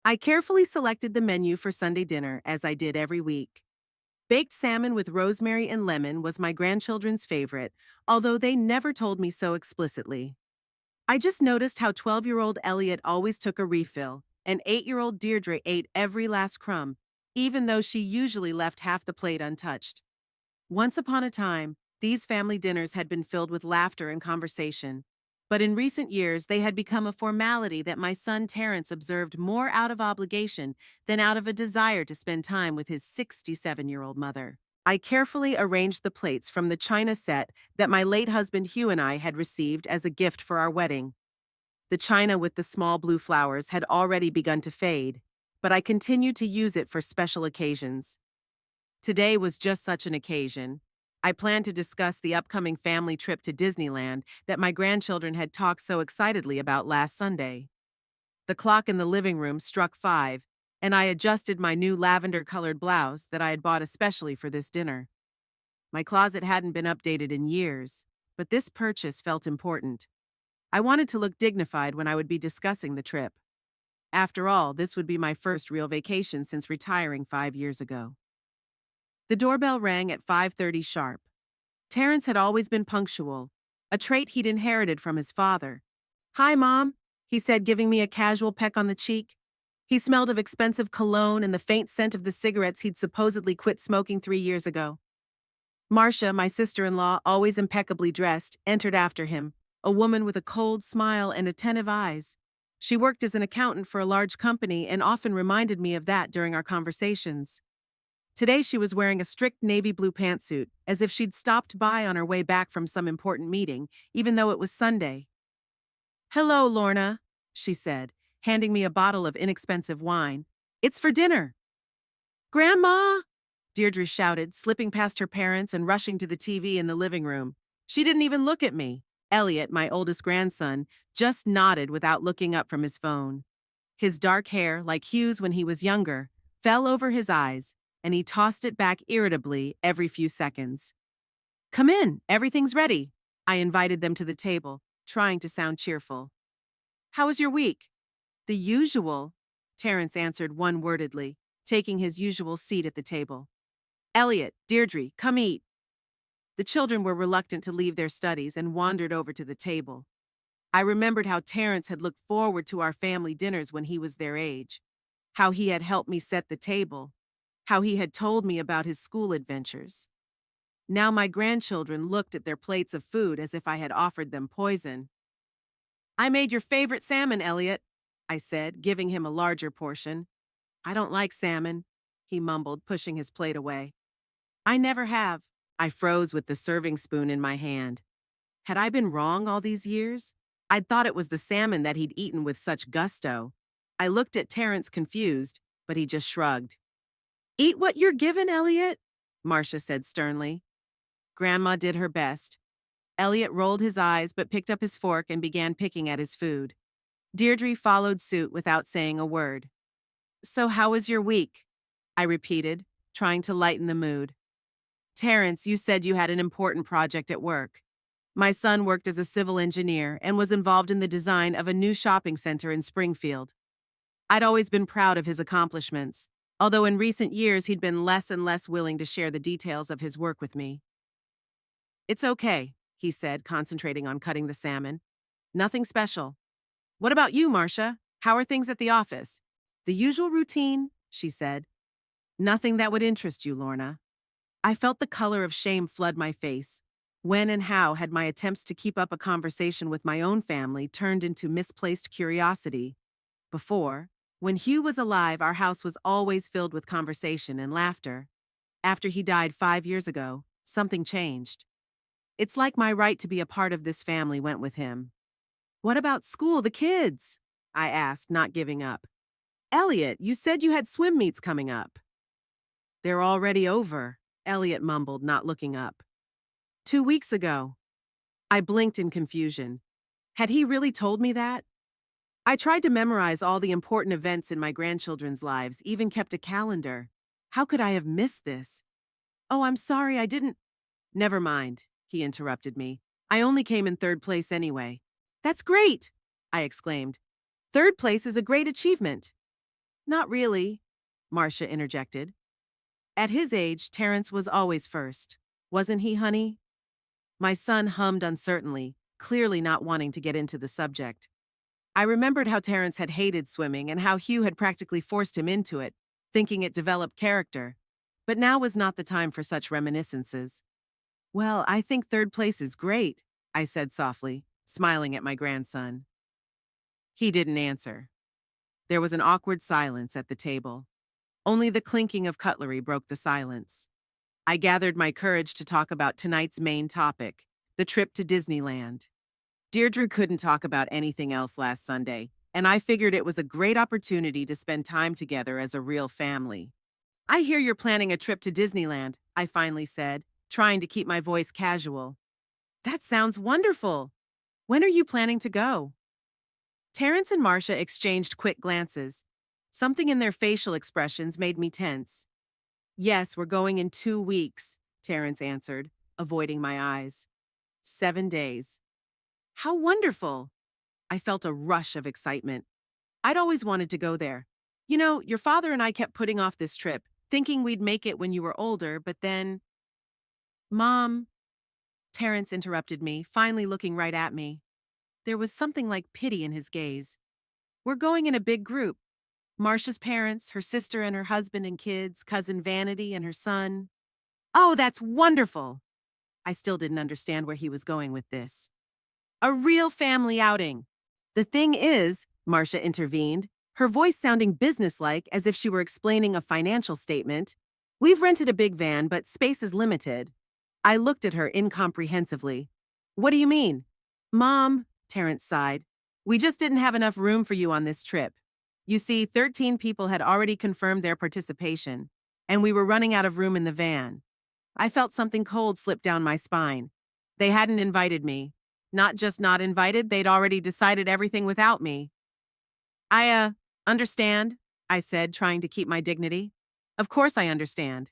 I carefully selected the menu for Sunday dinner, as I did every week. Baked salmon with rosemary and lemon was my grandchildren's favorite, although they never told me so explicitly. I just noticed how 12-year-old Elliot always took a refill, and 8-year-old Deirdre ate every last crumb, even though she usually left half the plate untouched. Once upon a time, these family dinners had been filled with laughter and conversation. But in recent years, they had become a formality that my son Terrence observed more out of obligation than out of a desire to spend time with his 67-year-old mother. I carefully arranged the plates from the china set that my late husband Hugh and I had received as a gift for our wedding. The china with the small blue flowers had already begun to fade, but I continued to use it for special occasions. Today was just such an occasion. I planned to discuss the upcoming family trip to Disneyland that my grandchildren had talked so excitedly about last Sunday. The clock in the living room struck 5, and I adjusted my new lavender-colored blouse that I had bought especially for this dinner. My closet hadn't been updated in years, but this purchase felt important. I wanted to look dignified when I would be discussing the trip. After all, this would be my first real vacation since retiring 5 years ago. The doorbell rang at 5:30 sharp. Terrence had always been punctual, a trait he'd inherited from his father. "Hi, Mom," he said, giving me a casual peck on the cheek. He smelled of expensive cologne and the faint scent of the cigarettes he'd supposedly quit smoking 3 years ago. Marcia, my sister-in-law, always impeccably dressed, entered after him, a woman with a cold smile and attentive eyes. She worked as an accountant for a large company and often reminded me of that during our conversations. Today she was wearing a strict navy blue pantsuit, as if she'd stopped by on her way back from some important meeting, even though it was Sunday. "Hello, Lorna," she said, handing me a bottle of inexpensive wine. "It's for dinner." "Grandma!" Deirdre shouted, slipping past her parents and rushing to the TV in the living room. She didn't even look at me. Elliot, my oldest grandson, just nodded without looking up from his phone. His dark hair, like Hugh's when he was younger, fell over his eyes, and he tossed it back irritably every few seconds. "Come in, everything's ready." I invited them to the table, trying to sound cheerful. "How was your week?" "The usual," Terrence answered one-wordedly, taking his usual seat at the table. "Elliot, Deirdre, come eat." The children were reluctant to leave their studies and wandered over to the table. I remembered how Terrence had looked forward to our family dinners when he was their age, how he had helped me set the table, how he had told me about his school adventures. Now my grandchildren looked at their plates of food as if I had offered them poison. "I made your favorite salmon, Elliot," I said, giving him a larger portion. "I don't like salmon," he mumbled, pushing his plate away. "I never have." I froze with the serving spoon in my hand. Had I been wrong all these years? I'd thought it was the salmon that he'd eaten with such gusto. I looked at Terrence confused, but he just shrugged. "Eat what you're given, Elliot," Marcia said sternly. Grandma did her best. Elliot rolled his eyes but picked up his fork and began picking at his food. Deirdre followed suit without saying a word. "So how was your week?" I repeated, trying to lighten the mood. "Terrence, you said you had an important project at work." My son worked as a civil engineer and was involved in the design of a new shopping center in Springfield. I'd always been proud of his accomplishments, although in recent years he'd been less and less willing to share the details of his work with me. "It's okay," he said, concentrating on cutting the salmon. "Nothing special." "What about you, Marcia? How are things at the office?" "The usual routine," she said. "Nothing that would interest you, Lorna." I felt the color of shame flood my face. When and how had my attempts to keep up a conversation with my own family turned into misplaced curiosity? Before, when Hugh was alive, our house was always filled with conversation and laughter. After he died 5 years ago, something changed. It's like my right to be a part of this family went with him. "What about school, the kids?" I asked, not giving up. "Elliot, you said you had swim meets coming up." "They're already over," Elliot mumbled, not looking up. "2 weeks ago." I blinked in confusion. Had he really told me that? I tried to memorize all the important events in my grandchildren's lives, even kept a calendar. How could I have missed this? "Oh, I'm sorry, I didn't—" "Never mind," he interrupted me. "I only came in third place anyway." "That's great!" I exclaimed. "Third place is a great achievement." Not really, Marcia interjected. At his age, Terrence was always first. Wasn't he, honey? My son hummed uncertainly, clearly not wanting to get into the subject. I remembered how Terrence had hated swimming and how Hugh had practically forced him into it, thinking it developed character. But now was not the time for such reminiscences. Well, I think third place is great, I said softly, smiling at my grandson. He didn't answer. There was an awkward silence at the table. Only the clinking of cutlery broke the silence. I gathered my courage to talk about tonight's main topic, the trip to Disneyland. Deirdre couldn't talk about anything else last Sunday, and I figured it was a great opportunity to spend time together as a real family. I hear you're planning a trip to Disneyland, I finally said, trying to keep my voice casual. That sounds wonderful. When are you planning to go? Terrence and Marcia exchanged quick glances. Something in their facial expressions made me tense. Yes, we're going in 2 weeks, Terrence answered, avoiding my eyes. 7 days. How wonderful! I felt a rush of excitement. I'd always wanted to go there. You know, your father and I kept putting off this trip, thinking we'd make it when you were older, but then… Mom, Terrence interrupted me, finally looking right at me. There was something like pity in his gaze. We're going in a big group. Marcia's parents, her sister and her husband and kids, cousin Vanity and her son. Oh, that's wonderful! I still didn't understand where he was going with this. A real family outing. The thing is, Marcia intervened, her voice sounding businesslike as if she were explaining a financial statement. We've rented a big van, but space is limited. I looked at her incomprehensively. What do you mean? Mom, Terrence sighed. We just didn't have enough room for you on this trip. You see, 13 people had already confirmed their participation, and we were running out of room in the van. I felt something cold slip down my spine. They hadn't invited me. Not just not invited, they'd already decided everything without me. I understand, I said, trying to keep my dignity. Of course I understand.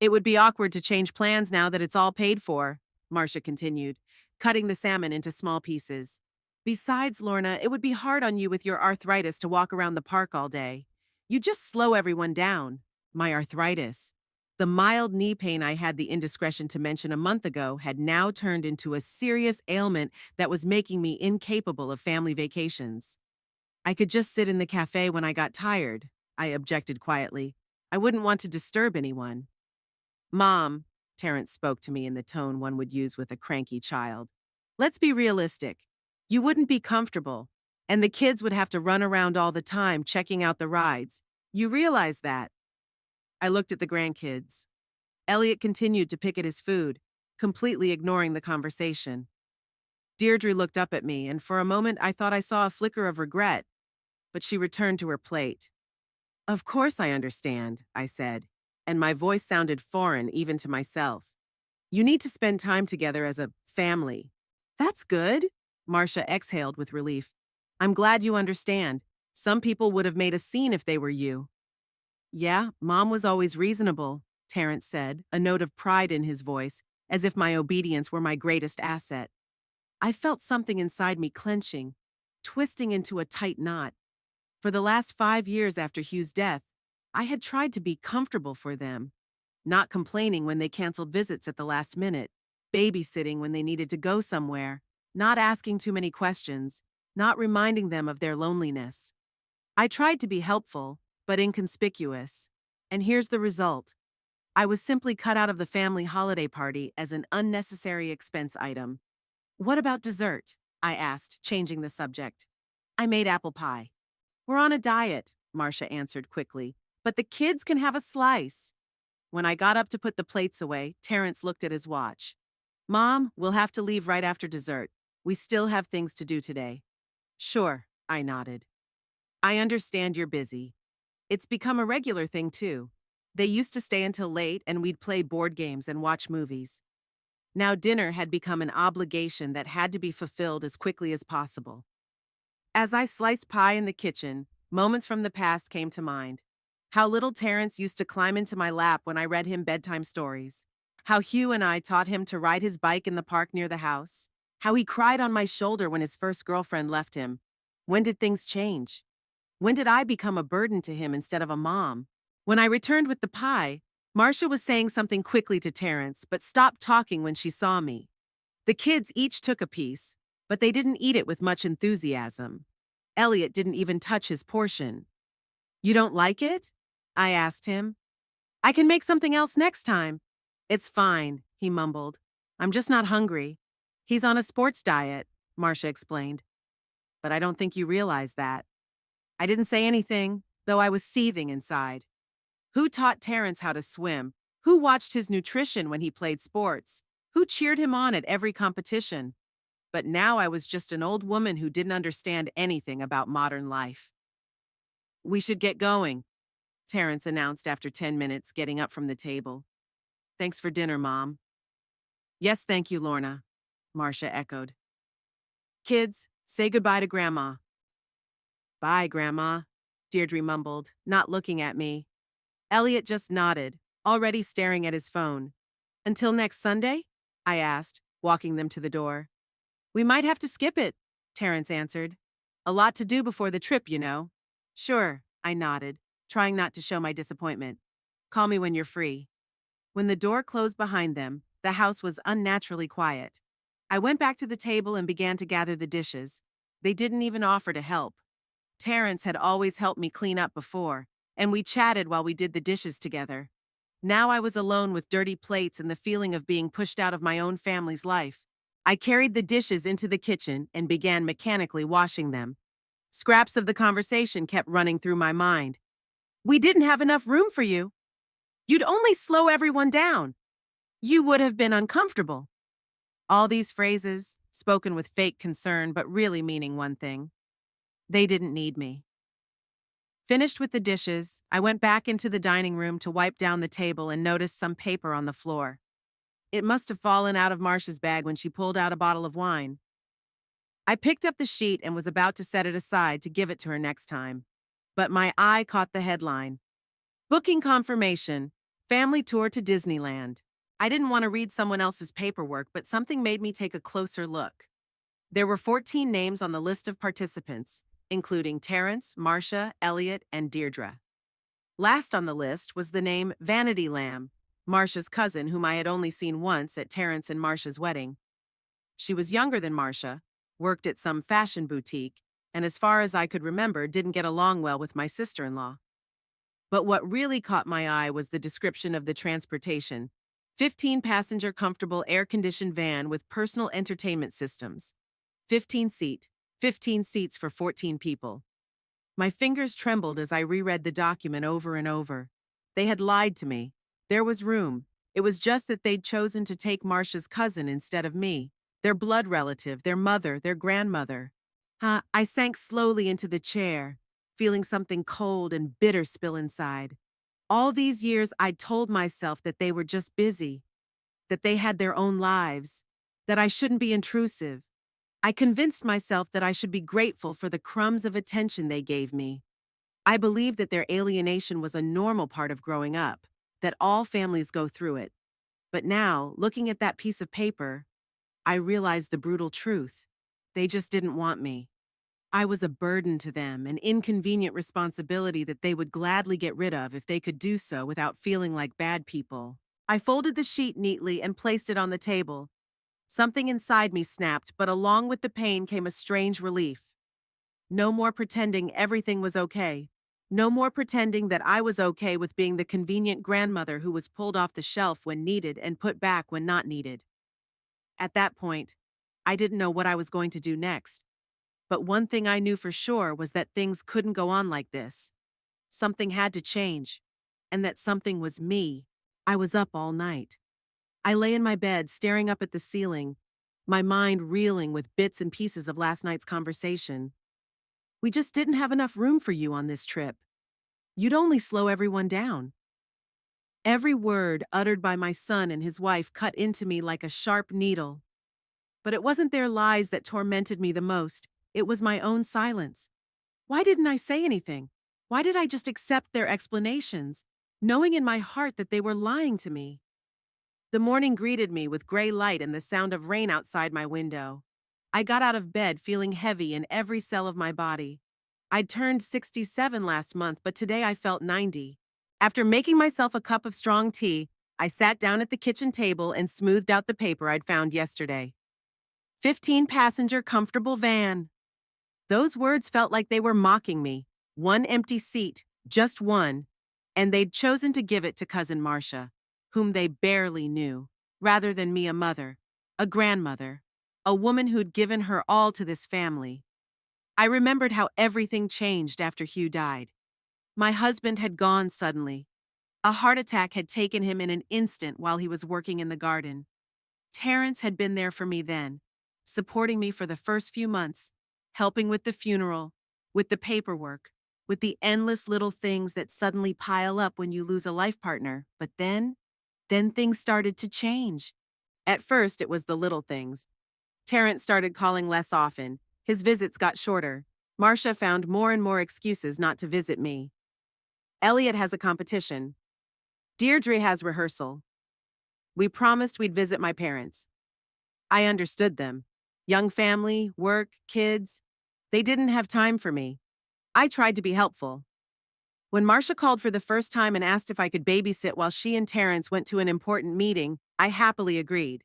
It would be awkward to change plans now that it's all paid for, Marcia continued, cutting the salmon into small pieces. Besides, Lorna, it would be hard on you with your arthritis to walk around the park all day. You just slow everyone down. My arthritis. The mild knee pain I had the indiscretion to mention a month ago had now turned into a serious ailment that was making me incapable of family vacations. I could just sit in the cafe when I got tired, I objected quietly. I wouldn't want to disturb anyone. Mom, Terrence spoke to me in the tone one would use with a cranky child. Let's be realistic. You wouldn't be comfortable, and the kids would have to run around all the time checking out the rides. You realize that. I looked at the grandkids. Elliot continued to pick at his food, completely ignoring the conversation. Deirdre looked up at me, and for a moment I thought I saw a flicker of regret, but she returned to her plate. Of course I understand, I said, and my voice sounded foreign even to myself. You need to spend time together as a family. That's good, Marcia exhaled with relief. I'm glad you understand. Some people would have made a scene if they were you. Yeah, Mom was always reasonable, Terrence said, a note of pride in his voice, as if my obedience were my greatest asset. I felt something inside me clenching, twisting into a tight knot. For the last 5 years after Hugh's death, I had tried to be comfortable for them, not complaining when they canceled visits at the last minute, babysitting when they needed to go somewhere, not asking too many questions, not reminding them of their loneliness. I tried to be helpful, but inconspicuous. And here's the result. I was simply cut out of the family holiday party as an unnecessary expense item. What about dessert? I asked, changing the subject. I made apple pie. We're on a diet, Marcia answered quickly, but the kids can have a slice. When I got up to put the plates away, Terrence looked at his watch. Mom, we'll have to leave right after dessert. We still have things to do today. Sure, I nodded. I understand you're busy. It's become a regular thing, too. They used to stay until late and we'd play board games and watch movies. Now dinner had become an obligation that had to be fulfilled as quickly as possible. As I sliced pie in the kitchen, moments from the past came to mind. How little Terrence used to climb into my lap when I read him bedtime stories. How Hugh and I taught him to ride his bike in the park near the house. How he cried on my shoulder when his first girlfriend left him. When did things change? When did I become a burden to him instead of a mom? When I returned with the pie, Marcia was saying something quickly to Terrence, but stopped talking when she saw me. The kids each took a piece, but they didn't eat it with much enthusiasm. Elliot didn't even touch his portion. You don't like it? I asked him. I can make something else next time. It's fine, he mumbled. I'm just not hungry. He's on a sports diet, Marcia explained. But I don't think you realize that. I didn't say anything, though I was seething inside. Who taught Terrence how to swim? Who watched his nutrition when he played sports? Who cheered him on at every competition? But now I was just an old woman who didn't understand anything about modern life. We should get going, Terrence announced after 10 minutes, getting up from the table. Thanks for dinner, Mom. Yes, thank you, Lorna, Marcia echoed. Kids, say goodbye to Grandma. Bye, Grandma, Deirdre mumbled, not looking at me. Elliot just nodded, already staring at his phone. Until next Sunday? I asked, walking them to the door. We might have to skip it, Terrence answered. A lot to do before the trip, you know. Sure, I nodded, trying not to show my disappointment. Call me when you're free. When the door closed behind them, the house was unnaturally quiet. I went back to the table and began to gather the dishes. They didn't even offer to help. Terrence had always helped me clean up before, and we chatted while we did the dishes together. Now I was alone with dirty plates and the feeling of being pushed out of my own family's life. I carried the dishes into the kitchen and began mechanically washing them. Scraps of the conversation kept running through my mind. We didn't have enough room for you. You'd only slow everyone down. You would have been uncomfortable. All these phrases, spoken with fake concern but really meaning one thing. They didn't need me. Finished with the dishes, I went back into the dining room to wipe down the table and noticed some paper on the floor. It must have fallen out of Marcia's bag when she pulled out a bottle of wine. I picked up the sheet and was about to set it aside to give it to her next time. But my eye caught the headline. Booking confirmation, family tour to Disneyland. I didn't want to read someone else's paperwork, but something made me take a closer look. There were 14 names on the list of participants, including Terrence, Marcia, Elliot, and Deirdre. Last on the list was the name Vanity Lamb, Marcia's cousin whom I had only seen once at Terrence and Marcia's wedding. She was younger than Marcia, worked at some fashion boutique, and as far as I could remember, didn't get along well with my sister-in-law. But what really caught my eye was the description of the transportation. 15-passenger comfortable air-conditioned van with personal entertainment systems. 15 seats for 14 people. My fingers trembled as I reread the document over and over. They had lied to me. There was room. It was just that they'd chosen to take Marcia's cousin instead of me. Their blood relative, their mother, their grandmother. I sank slowly into the chair, feeling something cold and bitter spill inside. All these years I'd told myself that they were just busy, that they had their own lives, that I shouldn't be intrusive. I convinced myself that I should be grateful for the crumbs of attention they gave me. I believed that their alienation was a normal part of growing up, that all families go through it. But now, looking at that piece of paper, I realized the brutal truth. They just didn't want me. I was a burden to them, an inconvenient responsibility that they would gladly get rid of if they could do so without feeling like bad people. I folded the sheet neatly and placed it on the table. Something inside me snapped, but along with the pain came a strange relief. No more pretending everything was okay. No more pretending that I was okay with being the convenient grandmother who was pulled off the shelf when needed and put back when not needed. At that point, I didn't know what I was going to do next. But one thing I knew for sure was that things couldn't go on like this. Something had to change. And that something was me. I was up all night. I lay in my bed, staring up at the ceiling, my mind reeling with bits and pieces of last night's conversation. We just didn't have enough room for you on this trip. You'd only slow everyone down. Every word uttered by my son and his wife cut into me like a sharp needle. But it wasn't their lies that tormented me the most. It was my own silence. Why didn't I say anything? Why did I just accept their explanations, knowing in my heart that they were lying to me? The morning greeted me with gray light and the sound of rain outside my window. I got out of bed feeling heavy in every cell of my body. I turned 67 last month, but today I felt 90. After making myself a cup of strong tea, I sat down at the kitchen table and smoothed out the paper I'd found yesterday. 15-passenger comfortable van. Those words felt like they were mocking me. One empty seat, just one, and they'd chosen to give it to Cousin Marcia, whom they barely knew, rather than me, a mother, a grandmother, a woman who'd given her all to this family. I remembered how everything changed after Hugh died. My husband had gone suddenly. A heart attack had taken him in an instant while he was working in the garden. Terrence had been there for me then, supporting me for the first few months, helping with the funeral, with the paperwork, with the endless little things that suddenly pile up when you lose a life partner. But then things started to change. At first, it was the little things. Terrence started calling less often. His visits got shorter. Marcia found more and more excuses not to visit me. Elliot has a competition. Deirdre has rehearsal. We promised we'd visit my parents. I understood them. Young family, work, kids. They didn't have time for me. I tried to be helpful. When Marcia called for the first time and asked if I could babysit while she and Terrence went to an important meeting, I happily agreed.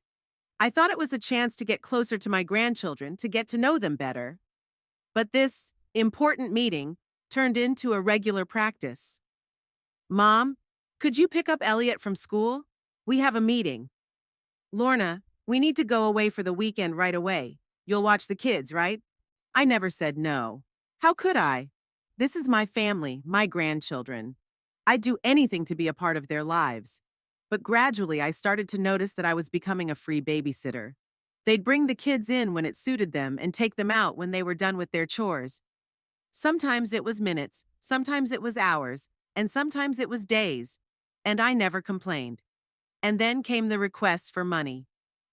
I thought it was a chance to get closer to my grandchildren, to get to know them better. But this important meeting turned into a regular practice. Mom, could you pick up Elliot from school? We have a meeting. Lorna, we need to go away for the weekend right away. You'll watch the kids, right? I never said no. How could I? This is my family, my grandchildren. I'd do anything to be a part of their lives. But gradually, I started to notice that I was becoming a free babysitter. They'd bring the kids in when it suited them and take them out when they were done with their chores. Sometimes it was minutes, sometimes it was hours, and sometimes it was days. And I never complained. And then came the requests for money.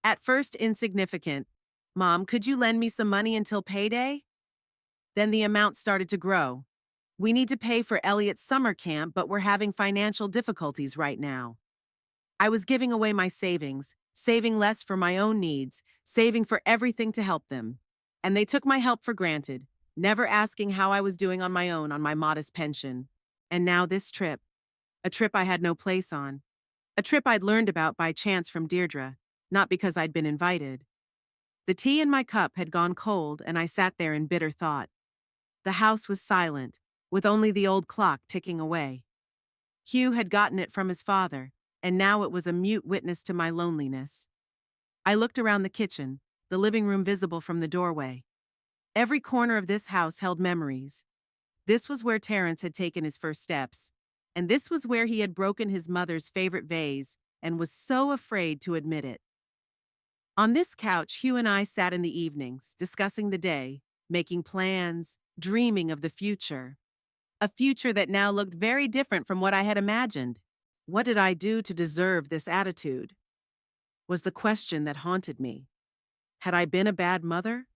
At first insignificant. Mom, could you lend me some money until payday? Then the amount started to grow. We need to pay for Elliot's summer camp, but we're having financial difficulties right now. I was giving away my savings, saving less for my own needs, saving for everything to help them. And they took my help for granted, never asking how I was doing on my own on my modest pension. And now this trip. A trip I had no place on. A trip I'd learned about by chance from Deirdre, not because I'd been invited. The tea in my cup had gone cold, and I sat there in bitter thought. The house was silent, with only the old clock ticking away. Hugh had gotten it from his father, and now it was a mute witness to my loneliness. I looked around the kitchen, the living room visible from the doorway. Every corner of this house held memories. This was where Terrence had taken his first steps, and this was where he had broken his mother's favorite vase and was so afraid to admit it. On this couch, Hugh and I sat in the evenings, discussing the day, making plans, dreaming of the future. A future that now looked very different from what I had imagined. What did I do to deserve this attitude? Was the question that haunted me. Had I been a bad mother?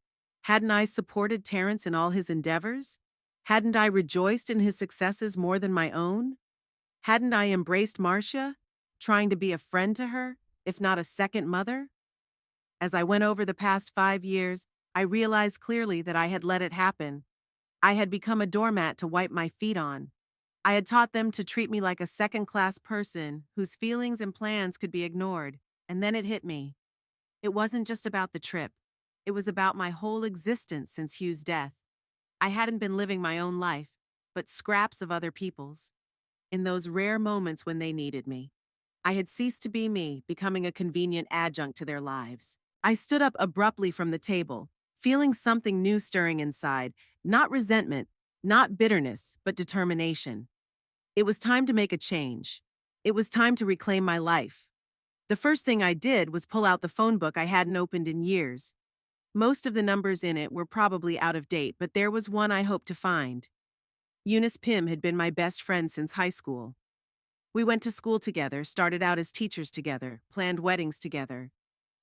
Hadn't I supported Terrence in all his endeavors? Hadn't I rejoiced in his successes more than my own? Hadn't I embraced Marcia, trying to be a friend to her, if not a second mother? As I went over the past 5 years, I realized clearly that I had let it happen. I had become a doormat to wipe my feet on. I had taught them to treat me like a second-class person whose feelings and plans could be ignored. And then it hit me. It wasn't just about the trip. It was about my whole existence since Hugh's death. I hadn't been living my own life, but scraps of other people's. In those rare moments when they needed me, I had ceased to be me, becoming a convenient adjunct to their lives. I stood up abruptly from the table, feeling something new stirring inside, not resentment, not bitterness, but determination. It was time to make a change. It was time to reclaim my life. The first thing I did was pull out the phone book I hadn't opened in years. Most of the numbers in it were probably out of date, but there was one I hoped to find. Eunice Pym had been my best friend since high school. We went to school together, started out as teachers together, planned weddings together.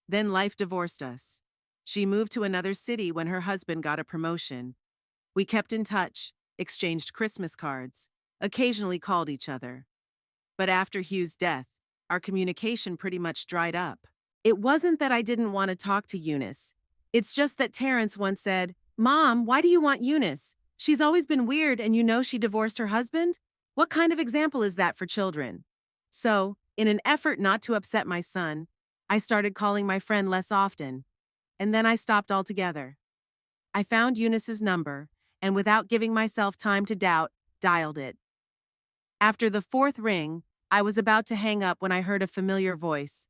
Then life divorced us. She moved to another city when her husband got a promotion. We kept in touch, exchanged Christmas cards, occasionally called each other. But after Hugh's death, our communication pretty much dried up. It wasn't that I didn't want to talk to Eunice. It's just that Terrence once said, "Mom, why do you want Eunice? She's always been weird and you know she divorced her husband? What kind of example is that for children? So, in an effort not to upset my son, I started calling my friend less often, and then I stopped altogether. I found Eunice's number, and without giving myself time to doubt, dialed it. After the fourth ring, I was about to hang up when I heard a familiar voice.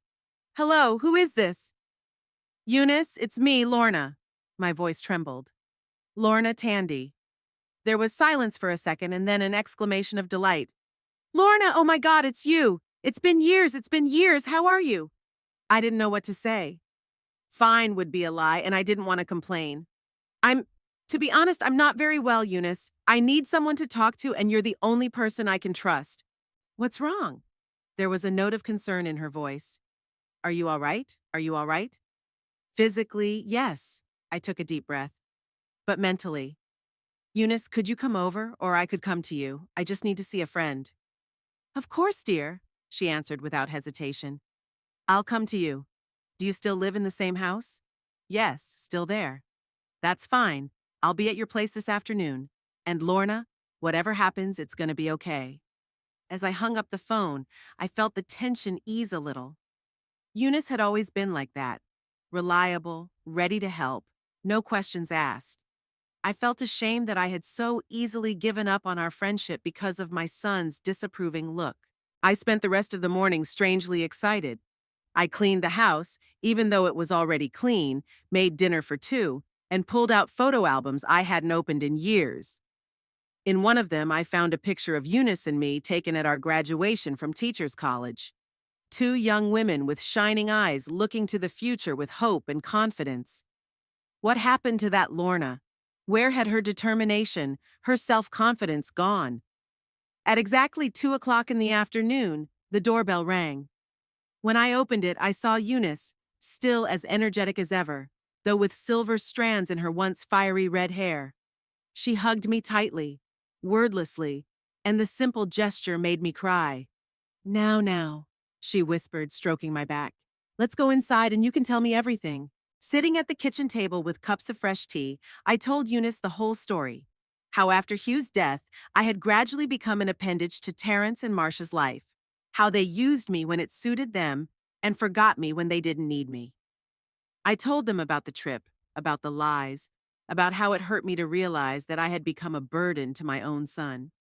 Hello, who is this? Eunice, it's me, Lorna. My voice trembled. Lorna Tandy. There was silence for a second and then an exclamation of delight. Lorna, oh my God, it's you! It's been years, how are you? I didn't know what to say. Fine would be a lie, and I didn't want to complain. To be honest, I'm not very well, Eunice. I need someone to talk to, and you're the only person I can trust. What's wrong? There was a note of concern in her voice. Are you all right? Are you all right? Physically, yes. I took a deep breath. But mentally. Eunice, could you come over, or I could come to you? I just need to see a friend. Of course, dear, she answered without hesitation. I'll come to you. Do you still live in the same house? Yes, still there. That's fine. I'll be at your place this afternoon. And Lorna, whatever happens, it's gonna be okay. As I hung up the phone, I felt the tension ease a little. Eunice had always been like that. Reliable, ready to help, no questions asked. I felt ashamed that I had so easily given up on our friendship because of my son's disapproving look. I spent the rest of the morning strangely excited. I cleaned the house, even though it was already clean, made dinner for two, and pulled out photo albums I hadn't opened in years. In one of them, I found a picture of Eunice and me taken at our graduation from Teachers College. Two young women with shining eyes looking to the future with hope and confidence. What happened to that Lorna? Where had her determination, her self-confidence gone? At exactly 2 o'clock in the afternoon, the doorbell rang. When I opened it, I saw Eunice, still as energetic as ever, though with silver strands in her once fiery red hair. She hugged me tightly, wordlessly, and the simple gesture made me cry. Now, she whispered, stroking my back. Let's go inside and you can tell me everything. Sitting at the kitchen table with cups of fresh tea, I told Eunice the whole story. How after Hugh's death, I had gradually become an appendage to Terrence and Marcia's life. How they used me when it suited them and forgot me when they didn't need me. I told them about the trip, about the lies, about how it hurt me to realize that I had become a burden to my own son.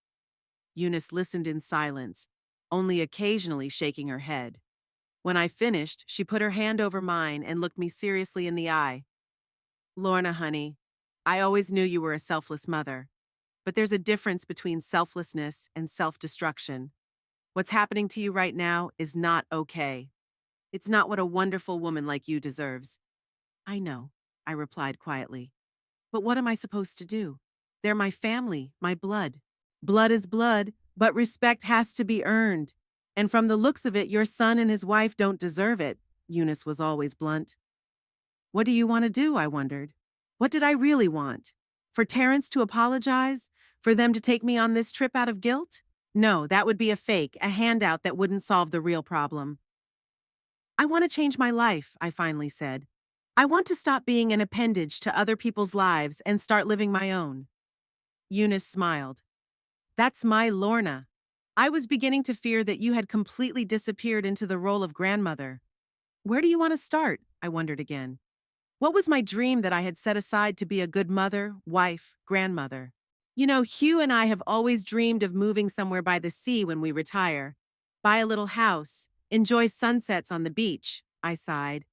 Eunice listened in silence, only occasionally shaking her head. When I finished, she put her hand over mine and looked me seriously in the eye. Lorna, honey, I always knew you were a selfless mother, but there's a difference between selflessness and self-destruction. What's happening to you right now is not okay. It's not what a wonderful woman like you deserves. I know, I replied quietly. But what am I supposed to do? They're my family, my blood. Blood is blood, but respect has to be earned. And from the looks of it, your son and his wife don't deserve it. Eunice was always blunt. What do you want to do? I wondered. What did I really want? For Terrence to apologize? For them to take me on this trip out of guilt? No, that would be a fake, a handout that wouldn't solve the real problem. I want to change my life, I finally said. I want to stop being an appendage to other people's lives and start living my own. Eunice smiled. That's my Lorna. I was beginning to fear that you had completely disappeared into the role of grandmother. Where do you want to start? I wondered again. What was my dream that I had set aside to be a good mother, wife, grandmother? You know, Hugh and I have always dreamed of moving somewhere by the sea when we retire. Buy a little house, enjoy sunsets on the beach, I sighed.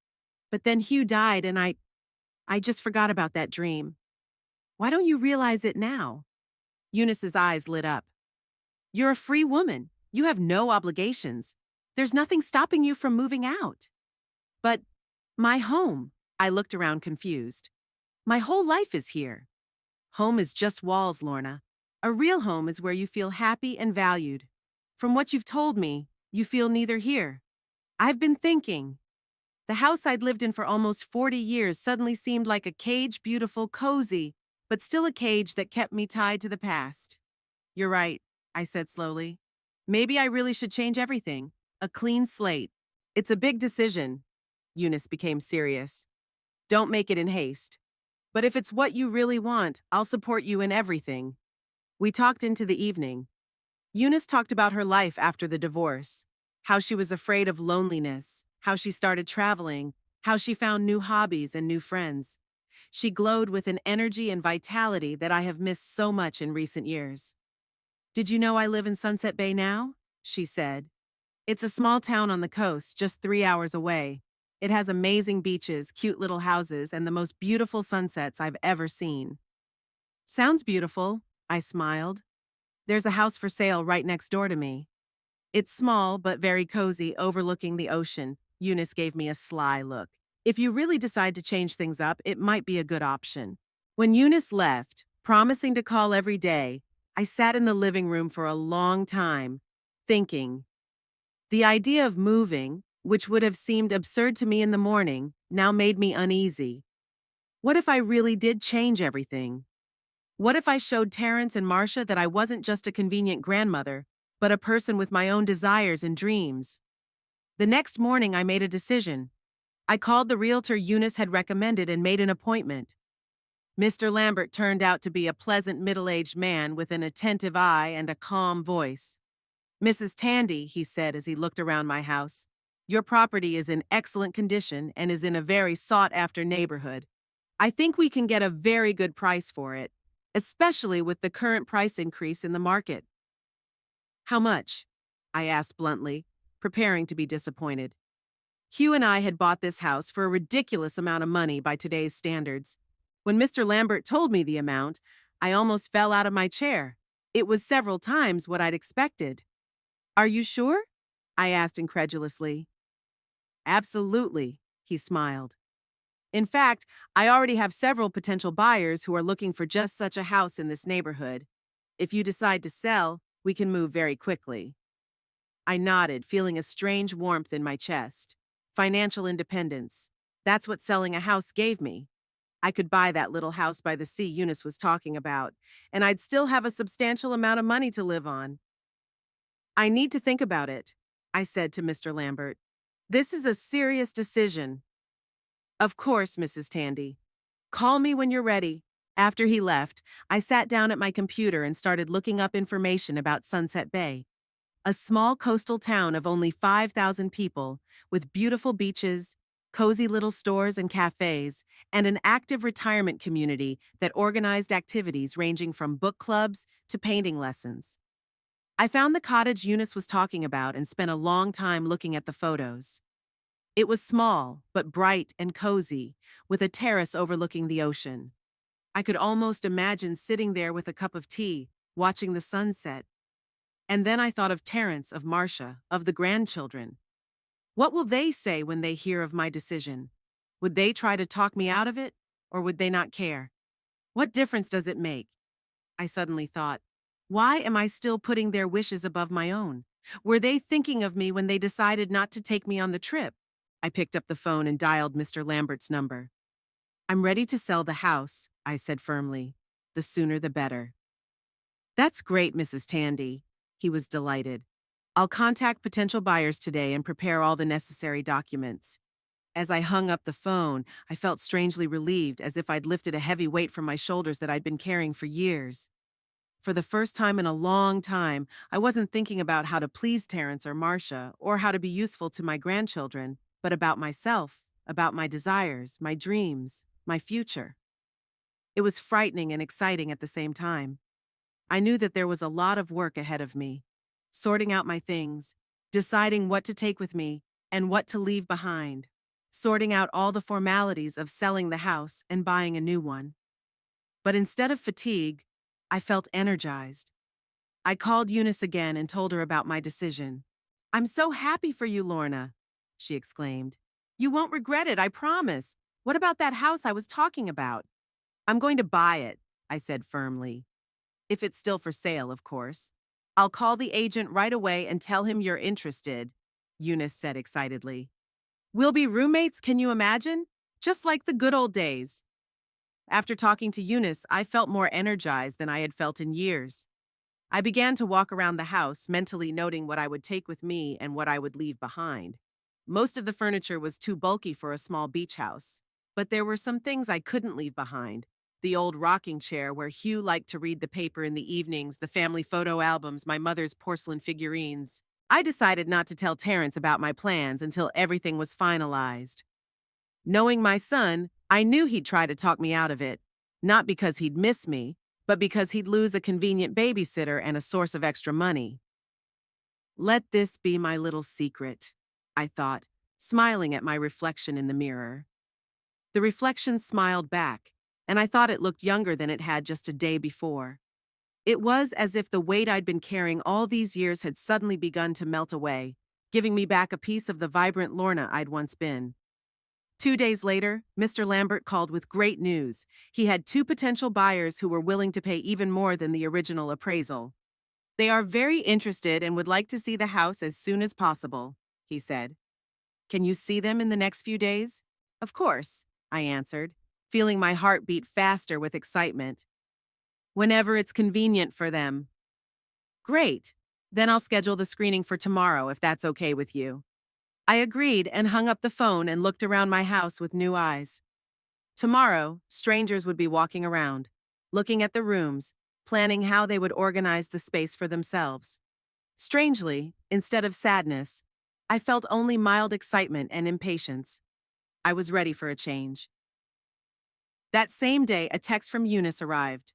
But then Hugh died and I just forgot about that dream. Why don't you realize it now? Eunice's eyes lit up. You're a free woman. You have no obligations. There's nothing stopping you from moving out. But my home, I looked around confused. My whole life is here. Home is just walls, Lorna. A real home is where you feel happy and valued. From what you've told me, you feel neither here. I've been thinking. The house I'd lived in for almost 40 years suddenly seemed like a cage, beautiful, cozy, but still a cage that kept me tied to the past. You're right, I said slowly. Maybe I really should change everything. A clean slate. It's a big decision. Eunice became serious. Don't make it in haste. But if it's what you really want, I'll support you in everything. We talked into the evening. Eunice talked about her life after the divorce, how she was afraid of loneliness, how she started traveling, how she found new hobbies and new friends. She glowed with an energy and vitality that I have missed so much in recent years. Did you know I live in Sunset Bay now? She said. It's a small town on the coast, just 3 hours away. It has amazing beaches, cute little houses, and the most beautiful sunsets I've ever seen. Sounds beautiful, I smiled. There's a house for sale right next door to me. It's small but very cozy, overlooking the ocean. Eunice gave me a sly look. If you really decide to change things up, it might be a good option. When Eunice left, promising to call every day, I sat in the living room for a long time, thinking. The idea of moving, which would have seemed absurd to me in the morning, now made me uneasy. What if I really did change everything? What if I showed Terrence and Marcia that I wasn't just a convenient grandmother, but a person with my own desires and dreams? The next morning, I made a decision. I called the realtor Eunice had recommended and made an appointment. Mr. Lambert turned out to be a pleasant middle-aged man with an attentive eye and a calm voice. Mrs. Tandy, he said as he looked around my house, your property is in excellent condition and is in a very sought-after neighborhood. I think we can get a very good price for it, especially with the current price increase in the market. How much? I asked bluntly, preparing to be disappointed. Hugh and I had bought this house for a ridiculous amount of money by today's standards. When Mr. Lambert told me the amount, I almost fell out of my chair. It was several times what I'd expected. Are you sure? I asked incredulously. Absolutely, he smiled. In fact, I already have several potential buyers who are looking for just such a house in this neighborhood. If you decide to sell, we can move very quickly. I nodded, feeling a strange warmth in my chest. Financial independence. That's what selling a house gave me. I could buy that little house by the sea Eunice was talking about, and I'd still have a substantial amount of money to live on. I need to think about it, I said to Mr. Lambert. This is a serious decision. Of course, Mrs. Tandy. Call me when you're ready. After he left, I sat down at my computer and started looking up information about Sunset Bay, a small coastal town of only 5,000 people, with beautiful beaches, cozy little stores and cafes, and an active retirement community that organized activities ranging from book clubs to painting lessons. I found the cottage Eunice was talking about and spent a long time looking at the photos. It was small, but bright and cozy, with a terrace overlooking the ocean. I could almost imagine sitting there with a cup of tea, watching the sunset. And then I thought of Terrence, of Marcia, of the grandchildren. What will they say when they hear of my decision? Would they try to talk me out of it, or would they not care? What difference does it make? I suddenly thought. Why am I still putting their wishes above my own? Were they thinking of me when they decided not to take me on the trip? I picked up the phone and dialed Mr. Lambert's number. I'm ready to sell the house, I said firmly. The sooner the better. That's great, Mrs. Tandy. He was delighted. I'll contact potential buyers today and prepare all the necessary documents. As I hung up the phone, I felt strangely relieved, as if I'd lifted a heavy weight from my shoulders that I'd been carrying for years. For the first time in a long time, I wasn't thinking about how to please Terrence or Marcia, or how to be useful to my grandchildren, but about myself, about my desires, my dreams, my future. It was frightening and exciting at the same time. I knew that there was a lot of work ahead of me, sorting out my things, deciding what to take with me and what to leave behind, sorting out all the formalities of selling the house and buying a new one. But instead of fatigue, I felt energized. I called Eunice again and told her about my decision. I'm so happy for you, Lorna, she exclaimed. You won't regret it, I promise. What about that house I was talking about? I'm going to buy it, I said firmly. If it's still for sale, of course. I'll call the agent right away and tell him you're interested, Eunice said excitedly. We'll be roommates, can you imagine? Just like the good old days. After talking to Eunice, I felt more energized than I had felt in years. I began to walk around the house, mentally noting what I would take with me and what I would leave behind. Most of the furniture was too bulky for a small beach house, but there were some things I couldn't leave behind. The old rocking chair where Hugh liked to read the paper in the evenings, the family photo albums, my mother's porcelain figurines. I decided not to tell Terrence about my plans until everything was finalized. Knowing my son, I knew he'd try to talk me out of it, not because he'd miss me, but because he'd lose a convenient babysitter and a source of extra money. Let this be my little secret, I thought, smiling at my reflection in the mirror. The reflection smiled back, and I thought it looked younger than it had just a day before. It was as if the weight I'd been carrying all these years had suddenly begun to melt away, giving me back a piece of the vibrant Lorna I'd once been. 2 days later, Mr. Lambert called with great news. He had two potential buyers who were willing to pay even more than the original appraisal. They are very interested and would like to see the house as soon as possible, he said. Can you see them in the next few days? Of course, I answered, feeling my heart beat faster with excitement. Whenever it's convenient for them. Great. Then I'll schedule the screening for tomorrow if that's okay with you. I agreed and hung up the phone and looked around my house with new eyes. Tomorrow, strangers would be walking around, looking at the rooms, planning how they would organize the space for themselves. Strangely, instead of sadness, I felt only mild excitement and impatience. I was ready for a change. That same day, a text from Eunice arrived.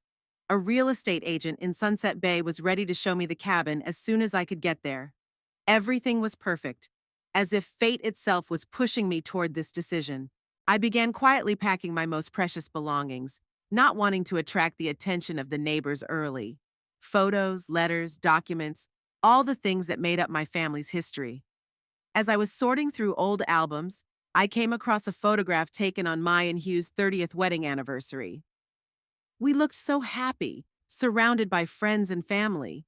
A real estate agent in Sunset Bay was ready to show me the cabin as soon as I could get there. Everything was perfect, as if fate itself was pushing me toward this decision. I began quietly packing my most precious belongings, not wanting to attract the attention of the neighbors early. Photos, letters, documents, all the things that made up my family's history. As I was sorting through old albums, I came across a photograph taken on my and Hugh's 30th wedding anniversary. We looked so happy, surrounded by friends and family.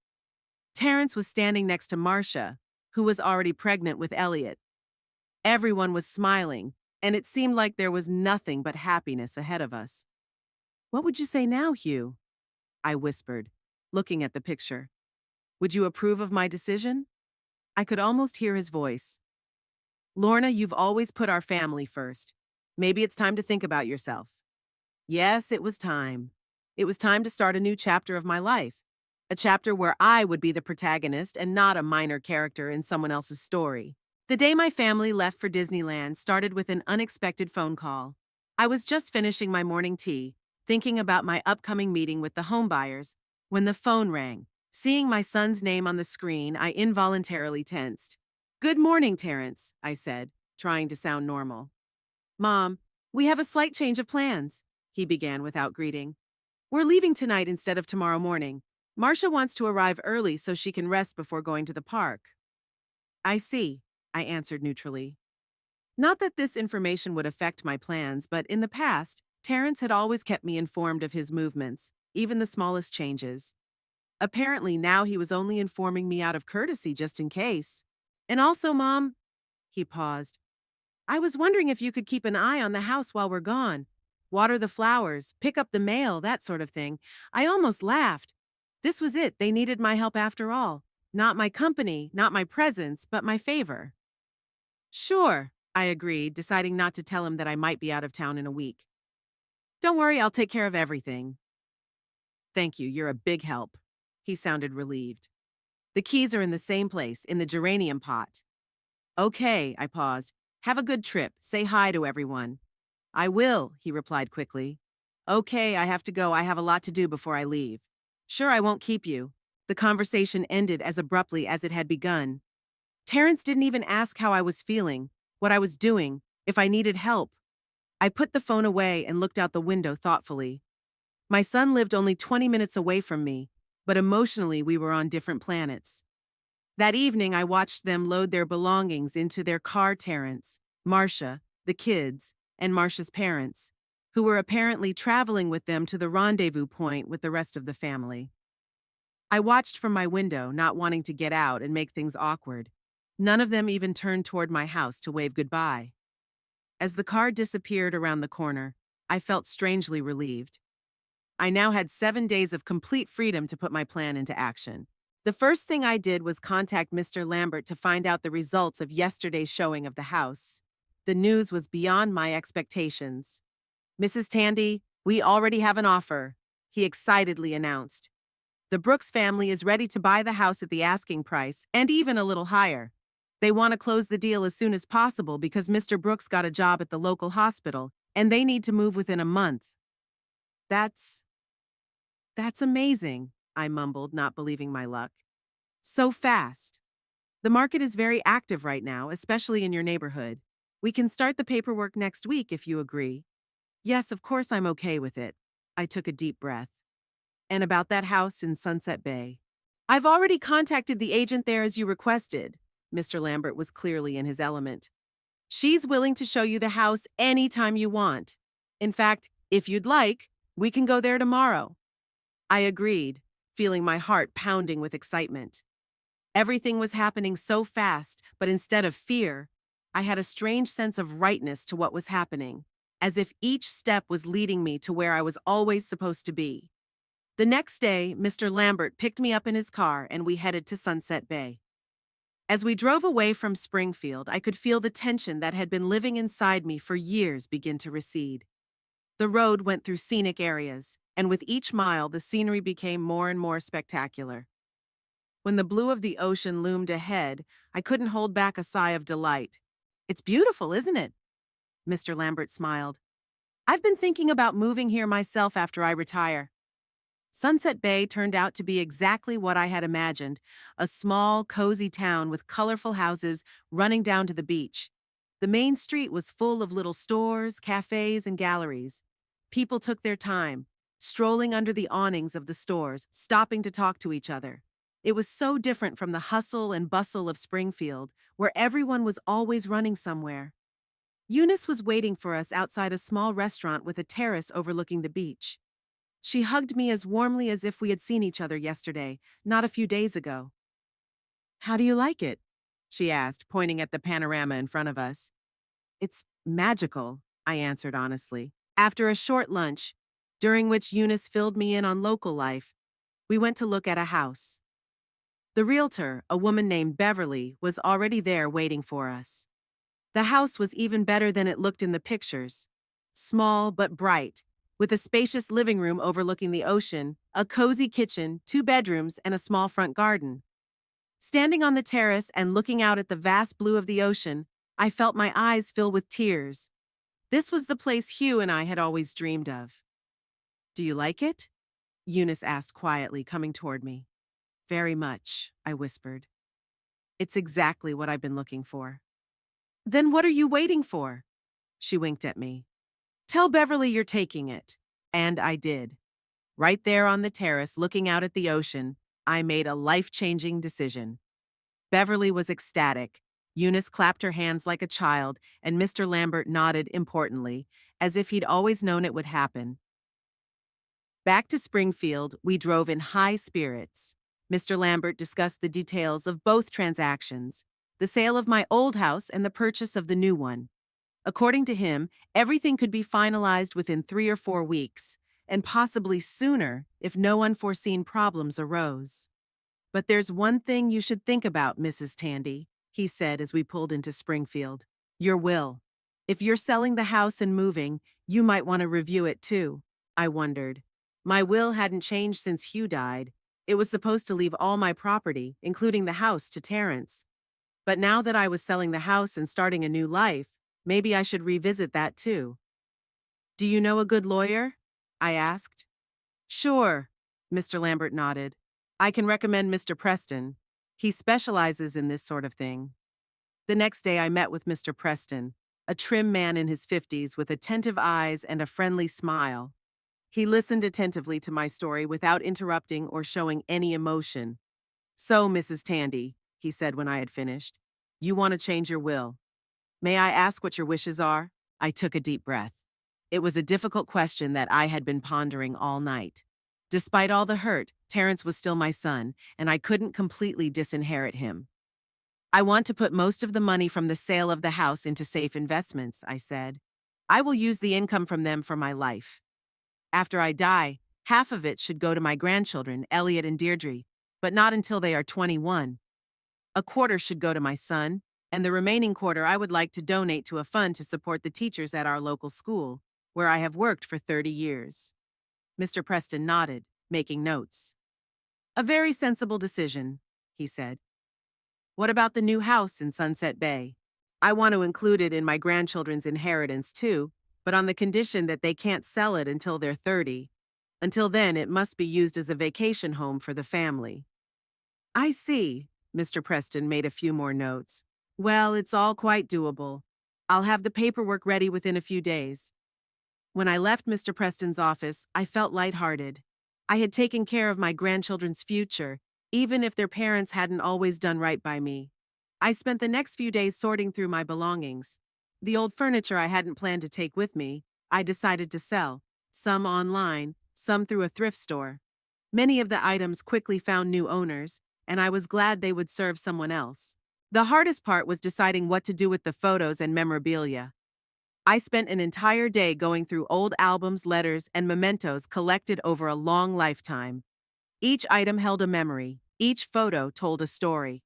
Terrence was standing next to Marcia, who was already pregnant with Elliot. Everyone was smiling, and it seemed like there was nothing but happiness ahead of us. What would you say now, Hugh? I whispered, looking at the picture. Would you approve of my decision? I could almost hear his voice. Lorna, you've always put our family first. Maybe it's time to think about yourself. Yes, it was time. It was time to start a new chapter of my life. A chapter where I would be the protagonist and not a minor character in someone else's story. The day my family left for Disneyland started with an unexpected phone call. I was just finishing my morning tea, thinking about my upcoming meeting with the homebuyers, when the phone rang. Seeing my son's name on the screen, I involuntarily tensed. Good morning, Terrence, I said, trying to sound normal. Mom, we have a slight change of plans, he began without greeting. We're leaving tonight instead of tomorrow morning. Marcia wants to arrive early so she can rest before going to the park. I see, I answered neutrally. Not that this information would affect my plans, but in the past, Terrence had always kept me informed of his movements, even the smallest changes. Apparently now he was only informing me out of courtesy just in case. And also, Mom, he paused. I was wondering if you could keep an eye on the house while we're gone. Water the flowers, pick up the mail, that sort of thing. I almost laughed. This was it, they needed my help after all. Not my company, not my presence, but my favor. Sure, I agreed, deciding not to tell him that I might be out of town in a week. Don't worry, I'll take care of everything. Thank you, you're a big help. He sounded relieved. The keys are in the same place, in the geranium pot. Okay, I paused. Have a good trip. Say hi to everyone. I will, he replied quickly. Okay, I have to go. I have a lot to do before I leave. Sure, I won't keep you. The conversation ended as abruptly as it had begun. Terrence didn't even ask how I was feeling, what I was doing, if I needed help. I put the phone away and looked out the window thoughtfully. My son lived only 20 minutes away from me, but emotionally we were on different planets. That evening, I watched them load their belongings into their car. Terrence, Marcia, the kids, and Marcia's parents, who were apparently traveling with them to the rendezvous point with the rest of the family. I watched from my window, not wanting to get out and make things awkward. None of them even turned toward my house to wave goodbye. As the car disappeared around the corner, I felt strangely relieved. I now had 7 days of complete freedom to put my plan into action. The first thing I did was contact Mr. Lambert to find out the results of yesterday's showing of the house. The news was beyond my expectations. Mrs. Tandy, we already have an offer, he excitedly announced. The Brooks family is ready to buy the house at the asking price, and even a little higher. They want to close the deal as soon as possible because Mr. Brooks got a job at the local hospital, and they need to move within a month. That's that's amazing, I mumbled, not believing my luck. So fast. The market is very active right now, especially in your neighborhood. We can start the paperwork next week if you agree. Yes, of course I'm okay with it. I took a deep breath. And about that house in Sunset Bay. I've already contacted the agent there as you requested. Mr. Lambert was clearly in his element. She's willing to show you the house anytime you want. In fact, if you'd like, we can go there tomorrow. I agreed, feeling my heart pounding with excitement. Everything was happening so fast, but instead of fear, I had a strange sense of rightness to what was happening, as if each step was leading me to where I was always supposed to be. The next day, Mr. Lambert picked me up in his car and we headed to Sunset Bay. As we drove away from Springfield, I could feel the tension that had been living inside me for years begin to recede. The road went through scenic areas, and with each mile, the scenery became more and more spectacular. When the blue of the ocean loomed ahead, I couldn't hold back a sigh of delight. It's beautiful, isn't it? Mr. Lambert smiled. I've been thinking about moving here myself after I retire. Sunset Bay turned out to be exactly what I had imagined, a small, cozy town with colorful houses running down to the beach. The main street was full of little stores, cafes, and galleries. People took their time, strolling under the awnings of the stores, stopping to talk to each other. It was so different from the hustle and bustle of Springfield, where everyone was always running somewhere. Eunice was waiting for us outside a small restaurant with a terrace overlooking the beach. She hugged me as warmly as if we had seen each other yesterday, not a few days ago. How do you like it? She asked, pointing at the panorama in front of us. It's magical, I answered honestly. After a short lunch, during which Eunice filled me in on local life, we went to look at a house. The realtor, a woman named Beverly, was already there waiting for us. The house was even better than it looked in the pictures. Small but bright, with a spacious living room overlooking the ocean, a cozy kitchen, 2 bedrooms, and a small front garden. Standing on the terrace and looking out at the vast blue of the ocean, I felt my eyes fill with tears. This was the place Hugh and I had always dreamed of. Do you like it? Eunice asked quietly, coming toward me. Very much, I whispered. It's exactly what I've been looking for. Then what are you waiting for? She winked at me. Tell Beverly you're taking it. And I did. Right there on the terrace, looking out at the ocean, I made a life-changing decision. Beverly was ecstatic. Eunice clapped her hands like a child, and Mr. Lambert nodded importantly, as if he'd always known it would happen. Back to Springfield, we drove in high spirits. Mr. Lambert discussed the details of both transactions, the sale of my old house and the purchase of the new one. According to him, everything could be finalized within 3 or 4 weeks, and possibly sooner if no unforeseen problems arose. But there's one thing you should think about, Mrs. Tandy, he said as we pulled into Springfield. Your will. If you're selling the house and moving, you might want to review it too. I wondered. My will hadn't changed since Hugh died. It was supposed to leave all my property, including the house, to Terrence. But now that I was selling the house and starting a new life, maybe I should revisit that too. Do you know a good lawyer? I asked. Sure, Mr. Lambert nodded. I can recommend Mr. Preston. He specializes in this sort of thing. The next day I met with Mr. Preston, a trim man in his 50s with attentive eyes and a friendly smile. He listened attentively to my story without interrupting or showing any emotion. So, Mrs. Tandy, he said when I had finished, you want to change your will. May I ask what your wishes are? I took a deep breath. It was a difficult question that I had been pondering all night. Despite all the hurt, Terrence was still my son, and I couldn't completely disinherit him. I want to put most of the money from the sale of the house into safe investments, I said. I will use the income from them for my life. After I die, half of it should go to my grandchildren, Elliot and Deirdre, but not until they are 21. A quarter should go to my son, and the remaining quarter I would like to donate to a fund to support the teachers at our local school. where I have worked for 30 years. Mr. Preston nodded, making notes. A very sensible decision, he said. What about the new house in Sunset Bay? I want to include it in my grandchildren's inheritance too, but on the condition that they can't sell it until they're 30. Until then, it must be used as a vacation home for the family. I see. Mr. Preston made a few more notes. Well, it's all quite doable. I'll have the paperwork ready within a few days. When I left Mr. Preston's office, I felt lighthearted. I had taken care of my grandchildren's future, even if their parents hadn't always done right by me. I spent the next few days sorting through my belongings. The old furniture I hadn't planned to take with me, I decided to sell, some online, some through a thrift store. Many of the items quickly found new owners, and I was glad they would serve someone else. The hardest part was deciding what to do with the photos and memorabilia. I spent an entire day going through old albums, letters, and mementos collected over a long lifetime. Each item held a memory, each photo told a story.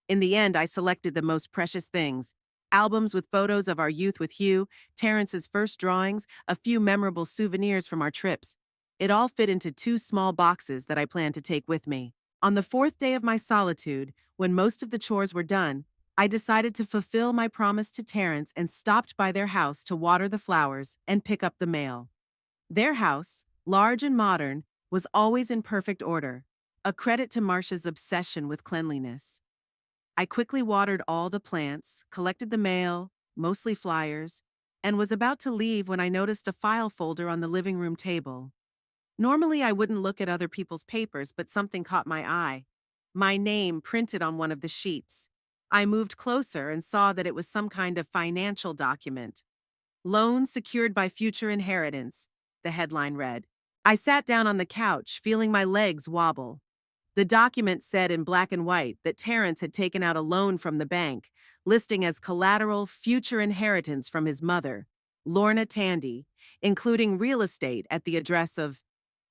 In the end, I selected the most precious things: albums with photos of our youth with Hugh, Terrence's first drawings, a few memorable souvenirs from our trips. It all fit into 2 small boxes that I planned to take with me. On the 4th day of my solitude, when most of the chores were done, I decided to fulfill my promise to Terrence and stopped by their house to water the flowers and pick up the mail. Their house, large and modern, was always in perfect order, a credit to Marcia's obsession with cleanliness. I quickly watered all the plants, collected the mail, mostly flyers, and was about to leave when I noticed a file folder on the living room table. Normally, I wouldn't look at other people's papers, but something caught my eye. My name printed on one of the sheets. I moved closer and saw that it was some kind of financial document. Loan secured by future inheritance, the headline read. I sat down on the couch, feeling my legs wobble. The document said in black and white that Terrence had taken out a loan from the bank, listing as collateral future inheritance from his mother, Lorna Tandy, including real estate at the address of,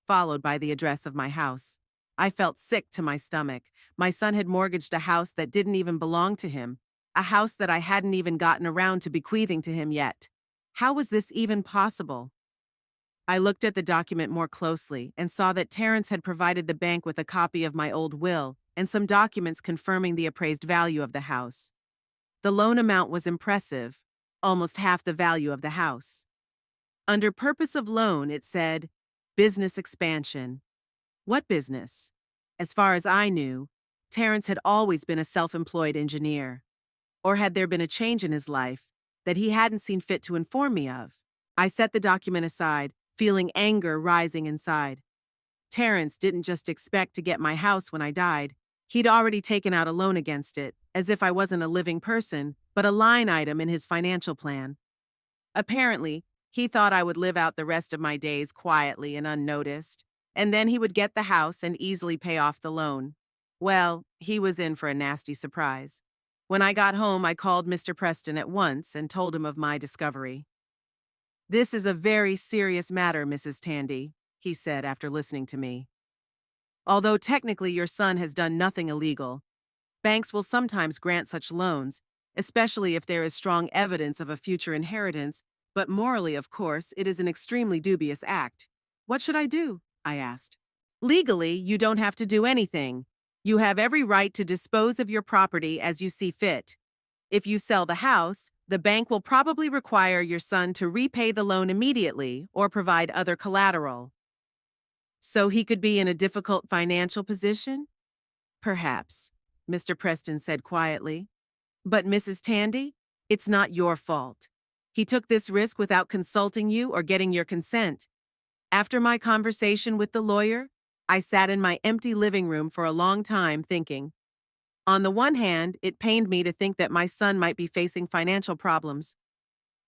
followed by the address of my house. I felt sick to my stomach. My son had mortgaged a house that didn't even belong to him, a house that I hadn't even gotten around to bequeathing to him yet. How was this even possible? I looked at the document more closely and saw that Terrence had provided the bank with a copy of my old will and some documents confirming the appraised value of the house. The loan amount was impressive, almost half the value of the house. Under purpose of loan, it said, business expansion. What business? As far as I knew, Terrence had always been a self-employed engineer. Or had there been a change in his life that he hadn't seen fit to inform me of? I set the document aside, feeling anger rising inside. Terrence didn't just expect to get my house when I died. He'd already taken out a loan against it, as if I wasn't a living person, but a line item in his financial plan. Apparently, he thought I would live out the rest of my days quietly and unnoticed, and then he would get the house and easily pay off the loan. Well, he was in for a nasty surprise. When I got home, I called Mr. Preston at once and told him of my discovery. This is a very serious matter, Mrs. Tandy, he said after listening to me. Although technically your son has done nothing illegal, banks will sometimes grant such loans, especially if there is strong evidence of a future inheritance, but morally, of course, it is an extremely dubious act. What should I do? I asked. Legally, you don't have to do anything. You have every right to dispose of your property as you see fit. If you sell the house, the bank will probably require your son to repay the loan immediately or provide other collateral. So he could be in a difficult financial position? Perhaps, Mr. Preston said quietly. But Mrs. Tandy, it's not your fault. He took this risk without consulting you or getting your consent. After my conversation with the lawyer, I sat in my empty living room for a long time thinking. On the one hand, it pained me to think that my son might be facing financial problems.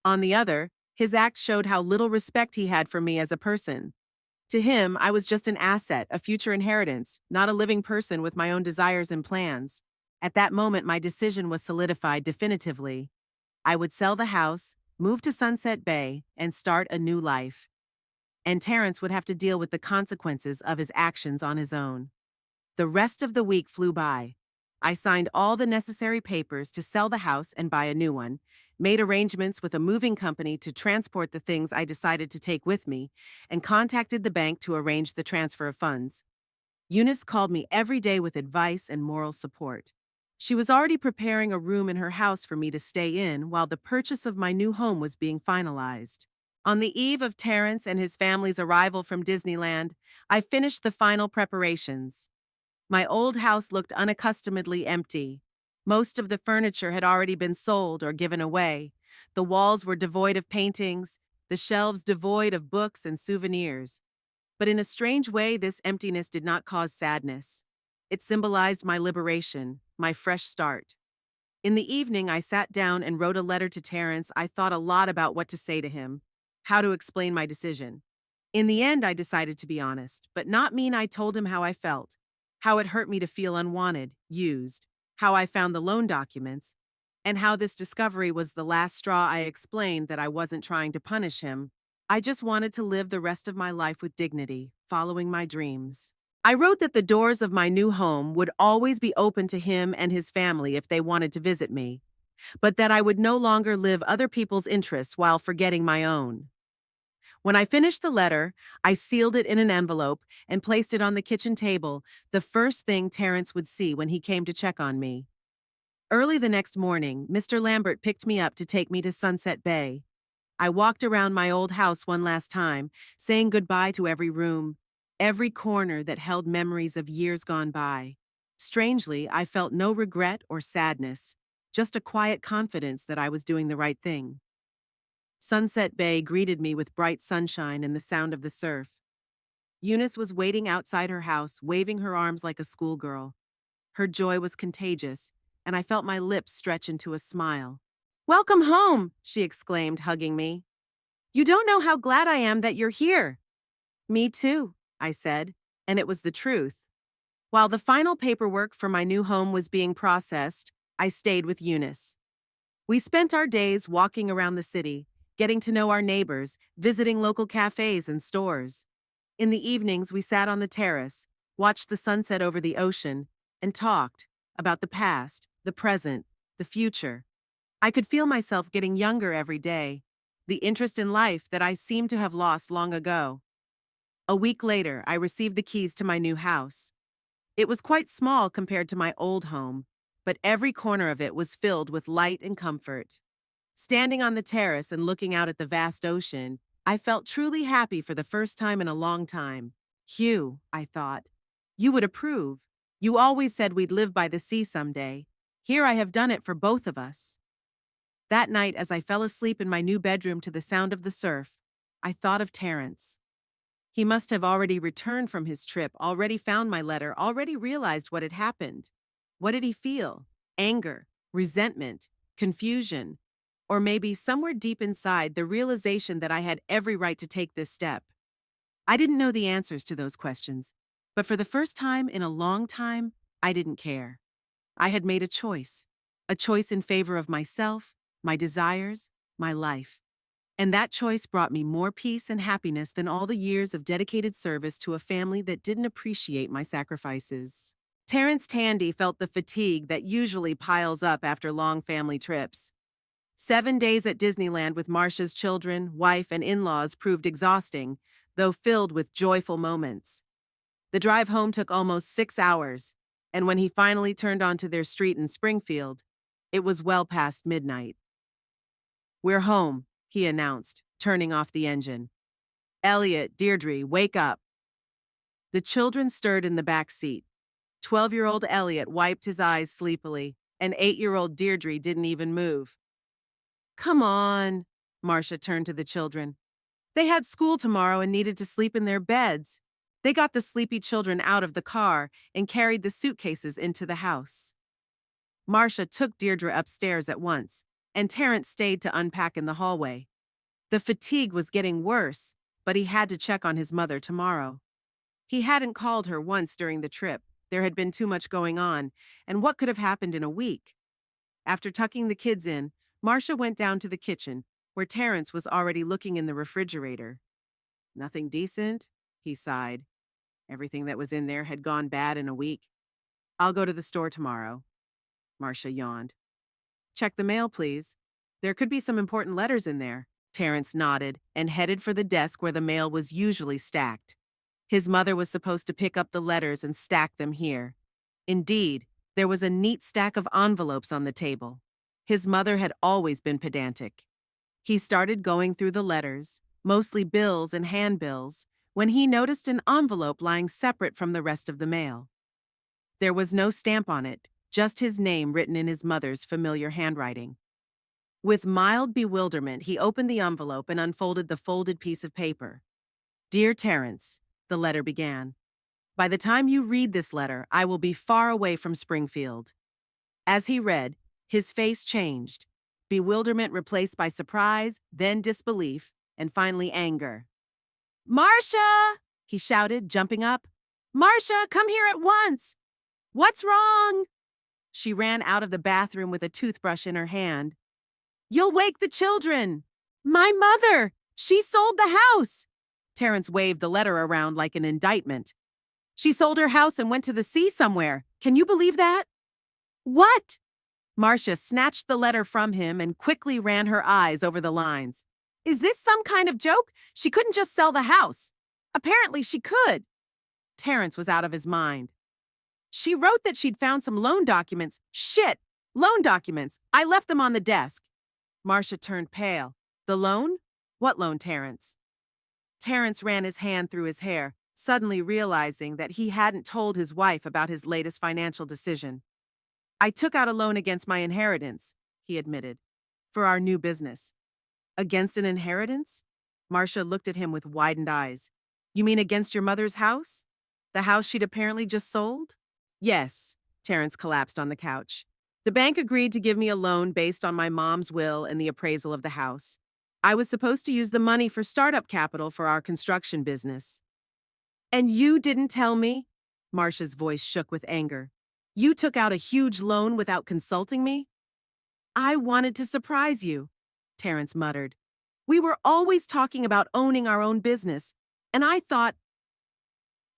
On the other, his act showed how little respect he had for me as a person. To him, I was just an asset, a future inheritance, not a living person with my own desires and plans. At that moment, my decision was solidified definitively. I would sell the house, move to Sunset Bay, and start a new life. And Terrence would have to deal with the consequences of his actions on his own. The rest of the week flew by. I signed all the necessary papers to sell the house and buy a new one, made arrangements with a moving company to transport the things I decided to take with me, and contacted the bank to arrange the transfer of funds. Eunice called me every day with advice and moral support. She was already preparing a room in her house for me to stay in while the purchase of my new home was being finalized. On the eve of Terrence and his family's arrival from Disneyland, I finished the final preparations. My old house looked unaccustomedly empty. Most of the furniture had already been sold or given away. The walls were devoid of paintings, the shelves devoid of books and souvenirs. But in a strange way, this emptiness did not cause sadness. It symbolized my liberation, my fresh start. In the evening, I sat down and wrote a letter to Terrence. I thought a lot about what to say to him, how to explain my decision. In the end, I decided to be honest, but not mean. I told him how I felt, how it hurt me to feel unwanted, used, how I found the loan documents, and how this discovery was the last straw. I explained that I wasn't trying to punish him. I just wanted to live the rest of my life with dignity, following my dreams. I wrote that the doors of my new home would always be open to him and his family if they wanted to visit me, but that I would no longer live other people's interests while forgetting my own. When I finished the letter, I sealed it in an envelope and placed it on the kitchen table, the first thing Terrence would see when he came to check on me. Early the next morning, Mr. Lambert picked me up to take me to Sunset Bay. I walked around my old house one last time, saying goodbye to every room, every corner that held memories of years gone by. Strangely, I felt no regret or sadness, just a quiet confidence that I was doing the right thing. Sunset Bay greeted me with bright sunshine and the sound of the surf. Eunice was waiting outside her house, waving her arms like a schoolgirl. Her joy was contagious, and I felt my lips stretch into a smile. "Welcome home," she exclaimed, hugging me. "You don't know how glad I am that you're here." "Me too," I said, and it was the truth. While the final paperwork for my new home was being processed, I stayed with Eunice. We spent our days walking around the city, getting to know our neighbors, visiting local cafes and stores. In the evenings, we sat on the terrace, watched the sunset over the ocean, and talked about the past, the present, the future. I could feel myself getting younger every day, the interest in life that I seemed to have lost long ago. A week later, I received the keys to my new house. It was quite small compared to my old home, but every corner of it was filled with light and comfort. Standing on the terrace and looking out at the vast ocean, I felt truly happy for the first time in a long time. "Hugh," I thought, "you would approve. You always said we'd live by the sea someday. Here I have done it for both of us." That night, as I fell asleep in my new bedroom to the sound of the surf, I thought of Terrence. He must have already returned from his trip, already found my letter, already realized what had happened. What did he feel? Anger, resentment, confusion, or maybe somewhere deep inside the realization that I had every right to take this step. I didn't know the answers to those questions, but for the first time in a long time, I didn't care. I had made a choice in favor of myself, my desires, my life. And that choice brought me more peace and happiness than all the years of dedicated service to a family that didn't appreciate my sacrifices. Terrence Tandy felt the fatigue that usually piles up after long family trips. 7 days at Disneyland with Marcia's children, wife, and in-laws proved exhausting, though filled with joyful moments. The drive home took almost 6 hours, and when he finally turned onto their street in Springfield, it was well past midnight. "We're home," he announced, turning off the engine. "Elliot, Deirdre, wake up." The children stirred in the back seat. 12-year-old Elliot wiped his eyes sleepily, and 8-year-old Deirdre didn't even move. "Come on," Marcia turned to the children. They had school tomorrow and needed to sleep in their beds. They got the sleepy children out of the car and carried the suitcases into the house. Marcia took Deirdre upstairs at once, and Terrence stayed to unpack in the hallway. The fatigue was getting worse, but he had to check on his mother tomorrow. He hadn't called her once during the trip. There had been too much going on, and what could have happened in a week? After tucking the kids in, Marcia went down to the kitchen, where Terrence was already looking in the refrigerator. "Nothing decent?" he sighed. Everything that was in there had gone bad in a week. "I'll go to the store tomorrow." Marcia yawned. "Check the mail, please." There could be some important letters in there. Terrence nodded and headed for the desk where the mail was usually stacked. His mother was supposed to pick up the letters and stack them here. Indeed, there was a neat stack of envelopes on the table. His mother had always been pedantic. He started going through the letters, mostly bills and handbills, when he noticed an envelope lying separate from the rest of the mail. There was no stamp on it, just his name written in his mother's familiar handwriting. With mild bewilderment, he opened the envelope and unfolded the folded piece of paper. "Dear Terrence," the letter began. "By the time you read this letter, I will be far away from Springfield." As he read, his face changed. Bewilderment replaced by surprise, then disbelief, and finally anger. "Marcia!" he shouted, jumping up. "Marcia, come here at once! What's wrong?" She ran out of the bathroom with a toothbrush in her hand. "You'll wake the children!" "My mother! She sold the house!" Terrence waved the letter around like an indictment. "She sold her house and went to the sea somewhere. Can you believe that?" "What?" Marcia snatched the letter from him and quickly ran her eyes over the lines. "Is this some kind of joke? She couldn't just sell the house. Apparently she could." Terrence was out of his mind. "She wrote that she'd found some loan documents." "Shit! Loan documents! I left them on the desk." Marcia turned pale. "The loan? What loan, Terrence?" Terrence ran his hand through his hair, suddenly realizing that he hadn't told his wife about his latest financial decision. "I took out a loan against my inheritance," he admitted, "for our new business." "Against an inheritance?" Marcia looked at him with widened eyes. "You mean against your mother's house? The house she'd apparently just sold?" "Yes." Terrence collapsed on the couch. "The bank agreed to give me a loan based on my mom's will and the appraisal of the house. I was supposed to use the money for startup capital for our construction business." "And you didn't tell me?" Marcia's voice shook with anger. "You took out a huge loan without consulting me?" "I wanted to surprise you," Terrence muttered. "We were always talking about owning our own business, and I thought—"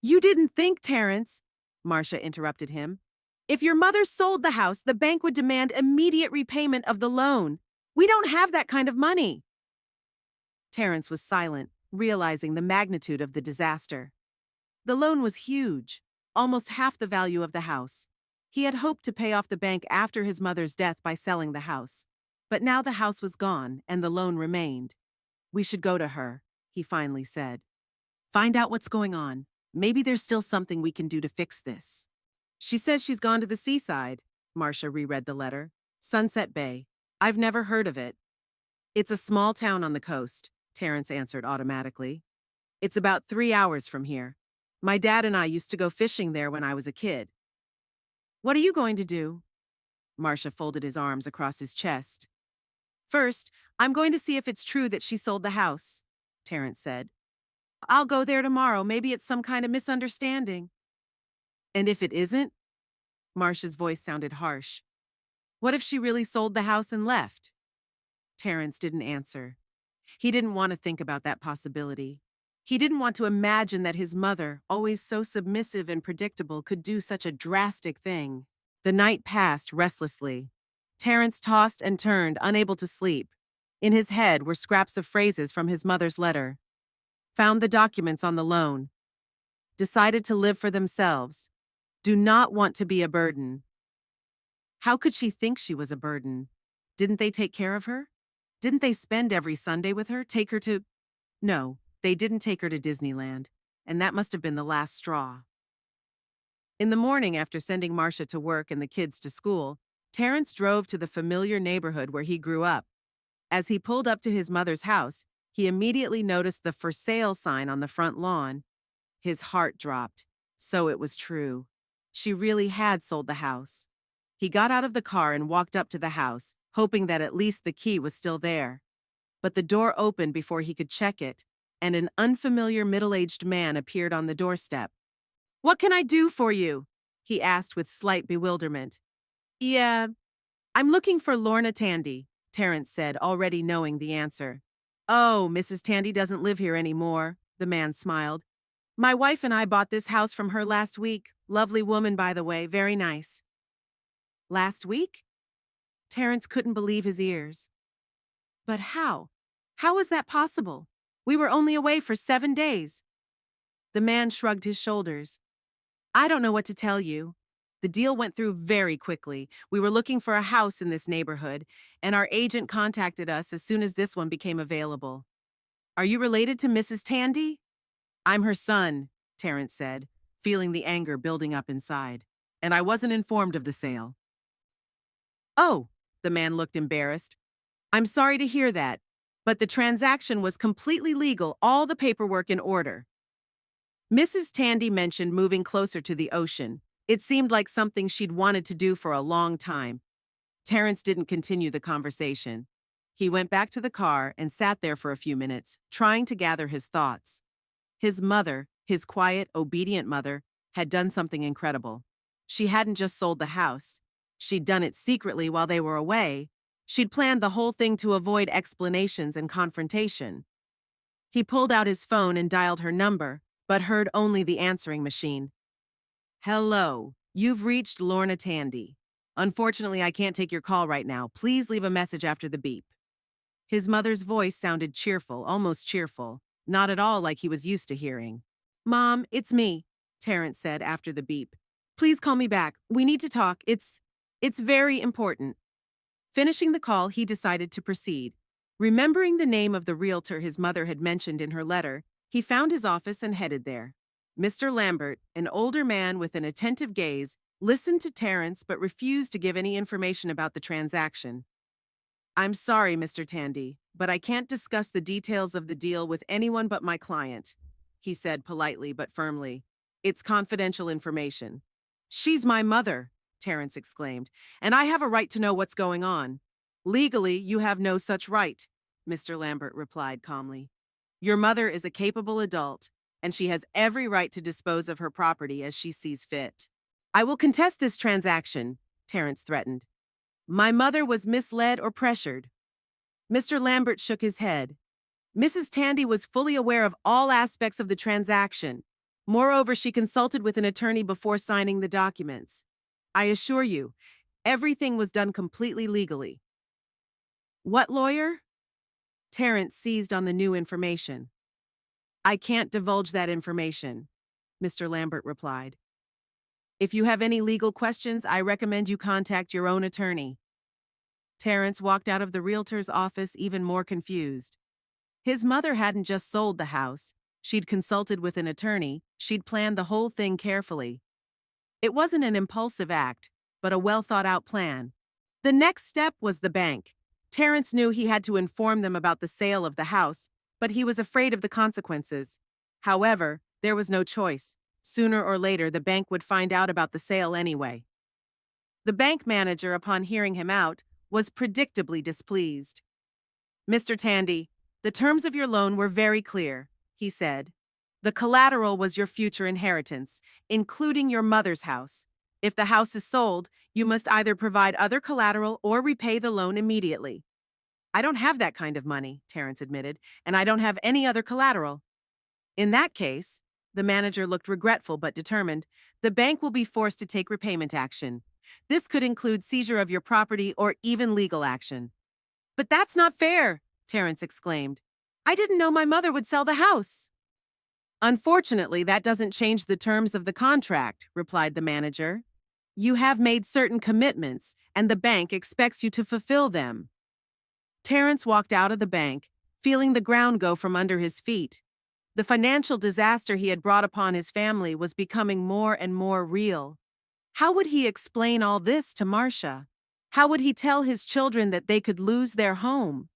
"You didn't think, Terrence," Marcia interrupted him. "If your mother sold the house, the bank would demand immediate repayment of the loan. We don't have that kind of money." Terrence was silent, realizing the magnitude of the disaster. The loan was huge, almost half the value of the house. He had hoped to pay off the bank after his mother's death by selling the house. But now the house was gone and the loan remained. "We should go to her," he finally said. "Find out what's going on. Maybe there's still something we can do to fix this." "She says she's gone to the seaside." Marcia reread the letter. "Sunset Bay. I've never heard of it." "It's a small town on the coast," Terrence answered automatically. "It's about 3 hours from here. My dad and I used to go fishing there when I was a kid." "What are you going to do?" Marcia folded his arms across his chest. "First, I'm going to see if it's true that she sold the house," Terrence said. "I'll go there tomorrow. Maybe it's some kind of misunderstanding." "And if it isn't?" Marcia's voice sounded harsh. "What if she really sold the house and left?" Terrence didn't answer. He didn't want to think about that possibility. He didn't want to imagine that his mother, always so submissive and predictable, could do such a drastic thing. The night passed restlessly. Terrence tossed and turned, unable to sleep. In his head were scraps of phrases from his mother's letter. Found the documents on the loan. Decided to live for themselves. Do not want to be a burden. How could she think she was a burden? Didn't they take care of her? Didn't they spend every Sunday with her, take her to— No, they didn't take her to Disneyland, and that must have been the last straw. In the morning, after sending Marcia to work and the kids to school, Terrence drove to the familiar neighborhood where he grew up. As he pulled up to his mother's house, he immediately noticed the "For Sale" sign on the front lawn. His heart dropped. So it was true. She really had sold the house. He got out of the car and walked up to the house, hoping that at least the key was still there. But the door opened before he could check it, and an unfamiliar middle-aged man appeared on the doorstep. "What can I do for you?" he asked with slight bewilderment. "Yeah, I'm looking for Lorna Tandy," Terrence said, already knowing the answer. "Oh, Mrs. Tandy doesn't live here anymore," the man smiled. "My wife and I bought this house from her last week. Lovely woman, by the way, very nice." Last week? Terrence couldn't believe his ears. But how? How was that possible? We were only away for 7 days. The man shrugged his shoulders. I don't know what to tell you. The deal went through very quickly. We were looking for a house in this neighborhood, and our agent contacted us as soon as this one became available. Are you related to Mrs. Tandy? I'm her son, Terrence said, feeling the anger building up inside. And I wasn't informed of the sale. Oh, the man looked embarrassed. I'm sorry to hear that, but the transaction was completely legal, all the paperwork in order. Mrs. Tandy mentioned moving closer to the ocean. It seemed like something she'd wanted to do for a long time. Terrence didn't continue the conversation. He went back to the car and sat there for a few minutes, trying to gather his thoughts. His mother, his quiet, obedient mother, had done something incredible. She hadn't just sold the house. She'd done it secretly while they were away. She'd planned the whole thing to avoid explanations and confrontation. He pulled out his phone and dialed her number, but heard only the answering machine. Hello, you've reached Lorna Tandy. Unfortunately, I can't take your call right now. Please leave a message after the beep. His mother's voice sounded cheerful, almost cheerful, not at all like he was used to hearing. Mom, it's me, Terrence said after the beep. Please call me back. We need to talk. It's very important. Finishing the call, he decided to proceed. Remembering the name of the realtor his mother had mentioned in her letter, he found his office and headed there. Mr. Lambert, an older man with an attentive gaze, listened to Terrence but refused to give any information about the transaction. I'm sorry, Mr. Tandy, but I can't discuss the details of the deal with anyone but my client, he said politely but firmly. It's confidential information. She's my mother, Terrence exclaimed, and I have a right to know what's going on. Legally, you have no such right, Mr. Lambert replied calmly. Your mother is a capable adult, and she has every right to dispose of her property as she sees fit. I will contest this transaction, Terrence threatened. My mother was misled or pressured. Mr. Lambert shook his head. Mrs. Tandy was fully aware of all aspects of the transaction. Moreover, she consulted with an attorney before signing the documents. I assure you, everything was done completely legally. What lawyer? Terrence seized on the new information. I can't divulge that information, Mr. Lambert replied. If you have any legal questions, I recommend you contact your own attorney. Terrence walked out of the realtor's office even more confused. His mother hadn't just sold the house. She'd consulted with an attorney. She'd planned the whole thing carefully. It wasn't an impulsive act, but a well-thought-out plan. The next step was the bank. Terrence knew he had to inform them about the sale of the house, but he was afraid of the consequences. However, there was no choice. Sooner or later, the bank would find out about the sale anyway. The bank manager, upon hearing him out, was predictably displeased. Mr. Tandy, the terms of your loan were very clear, he said. The collateral was your future inheritance, including your mother's house. If the house is sold, you must either provide other collateral or repay the loan immediately. I don't have that kind of money, Terrence admitted, and I don't have any other collateral. In that case, the manager looked regretful but determined, the bank will be forced to take repayment action. This could include seizure of your property or even legal action. But that's not fair, Terrence exclaimed. I didn't know my mother would sell the house. Unfortunately, that doesn't change the terms of the contract, replied the manager. You have made certain commitments, and the bank expects you to fulfill them. Terrence walked out of the bank, feeling the ground go from under his feet. The financial disaster he had brought upon his family was becoming more and more real. How would he explain all this to Marcia? How would he tell his children that they could lose their home?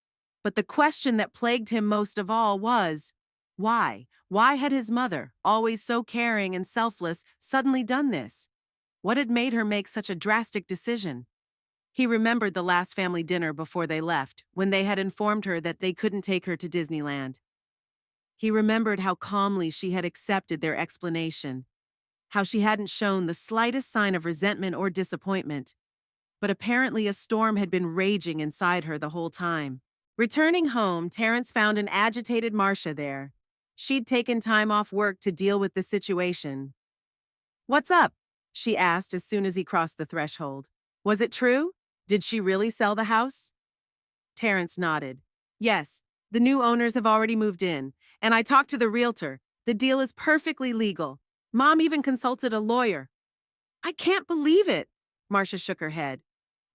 But the question that plagued him most of all was, why? Why had his mother, always so caring and selfless, suddenly done this? What had made her make such a drastic decision? He remembered the last family dinner before they left, when they had informed her that they couldn't take her to Disneyland. He remembered how calmly she had accepted their explanation, how she hadn't shown the slightest sign of resentment or disappointment. But apparently a storm had been raging inside her the whole time. Returning home, Terrence found an agitated Marcia there. She'd taken time off work to deal with the situation. What's up? She asked as soon as he crossed the threshold. Was it true? Did she really sell the house? Terrence nodded. Yes, the new owners have already moved in, and I talked to the realtor. The deal is perfectly legal. Mom even consulted a lawyer. I can't believe it, Marcia shook her head.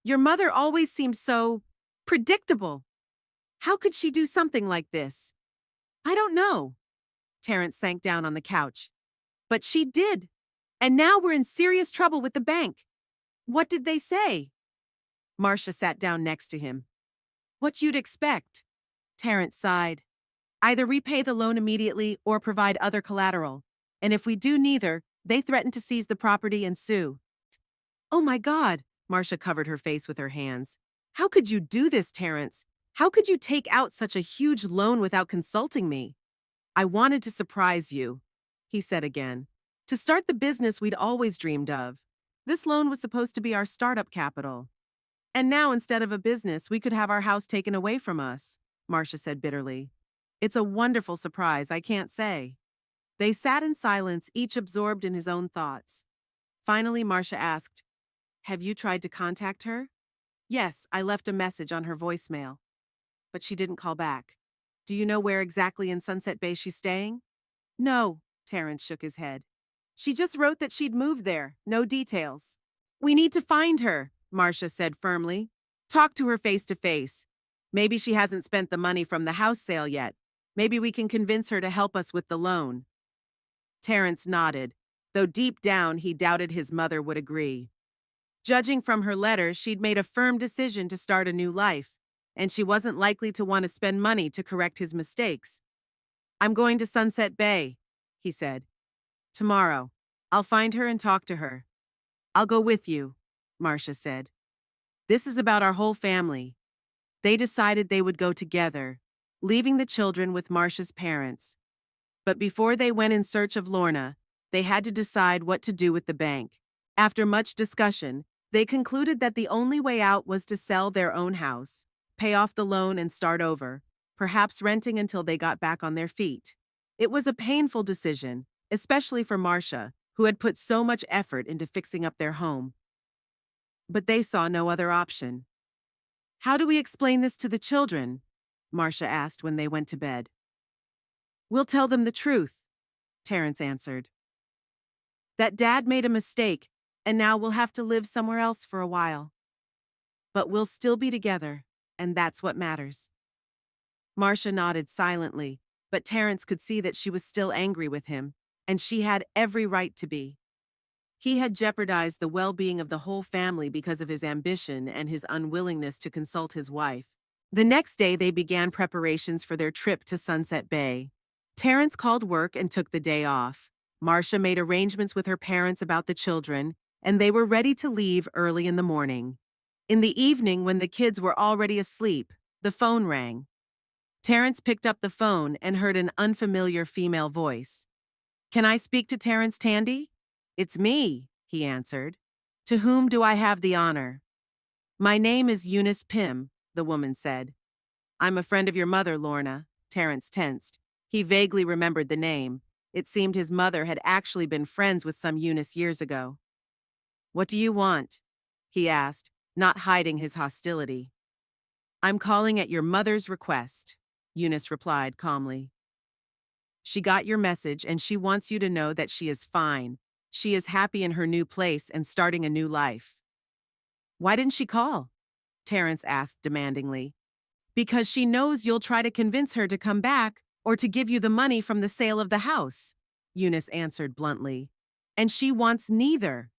Your mother always seemed so predictable. How could she do something like this? I don't know. Terrence sank down on the couch. But she did. And now we're in serious trouble with the bank. What did they say? Marcia sat down next to him. What you'd expect. Terrence sighed. Either repay the loan immediately or provide other collateral. And if we do neither, they threaten to seize the property and sue. Oh my God, Marcia covered her face with her hands. How could you do this, Terrence? How could you take out such a huge loan without consulting me? I wanted to surprise you, he said again. To start the business we'd always dreamed of. This loan was supposed to be our startup capital. And now, instead of a business, we could have our house taken away from us, Marcia said bitterly. It's a wonderful surprise, I can't say. They sat in silence, each absorbed in his own thoughts. Finally, Marcia asked, Have you tried to contact her? Yes, I left a message on her voicemail. But she didn't call back. Do you know where exactly in Sunset Bay she's staying? No, Terrence shook his head. She just wrote that she'd moved there, no details. We need to find her, Marcia said firmly. Talk to her face to face. Maybe she hasn't spent the money from the house sale yet. Maybe we can convince her to help us with the loan. Terrence nodded, though deep down he doubted his mother would agree. Judging from her letter, she'd made a firm decision to start a new life, and she wasn't likely to want to spend money to correct his mistakes. I'm going to Sunset Bay, he said. Tomorrow. I'll find her and talk to her. I'll go with you, Marcia said. This is about our whole family. They decided they would go together, leaving the children with Marcia's parents. But before they went in search of Lorna, they had to decide what to do with the bank. After much discussion, they concluded that the only way out was to sell their own house, pay off the loan and start over, perhaps renting until they got back on their feet. It was a painful decision, especially for Marcia, who had put so much effort into fixing up their home. But they saw no other option. How do we explain this to the children? Marcia asked when they went to bed. We'll tell them the truth, Terrence answered. That Dad made a mistake, and now we'll have to live somewhere else for a while. But we'll still be together, and that's what matters. Marcia nodded silently, but Terrence could see that she was still angry with him, and she had every right to be. He had jeopardized the well-being of the whole family because of his ambition and his unwillingness to consult his wife. The next day, they began preparations for their trip to Sunset Bay. Terrence called work and took the day off. Marcia made arrangements with her parents about the children, and they were ready to leave early in the morning. In the evening, when the kids were already asleep, the phone rang. Terrence picked up the phone and heard an unfamiliar female voice. Can I speak to Terrence Tandy? It's me, he answered. To whom do I have the honor? My name is Eunice Pym, the woman said. I'm a friend of your mother, Lorna. Terrence tensed. He vaguely remembered the name. It seemed his mother had actually been friends with some Eunice years ago. What do you want? He asked, not hiding his hostility. I'm calling at your mother's request, Eunice replied calmly. She got your message and she wants you to know that she is fine. She is happy in her new place and starting a new life. Why didn't she call? Terrence asked demandingly. Because she knows you'll try to convince her to come back or to give you the money from the sale of the house, Eunice answered bluntly. And she wants neither.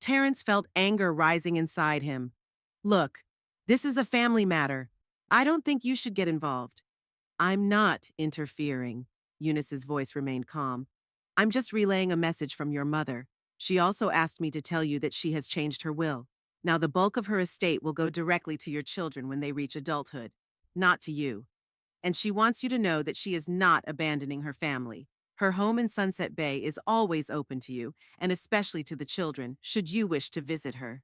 Terrence felt anger rising inside him. Look, this is a family matter. I don't think you should get involved. I'm not interfering. Eunice's voice remained calm. I'm just relaying a message from your mother. She also asked me to tell you that she has changed her will. Now the bulk of her estate will go directly to your children when they reach adulthood, not to you. And she wants you to know that she is not abandoning her family. Her home in Sunset Bay is always open to you, and especially to the children, should you wish to visit her.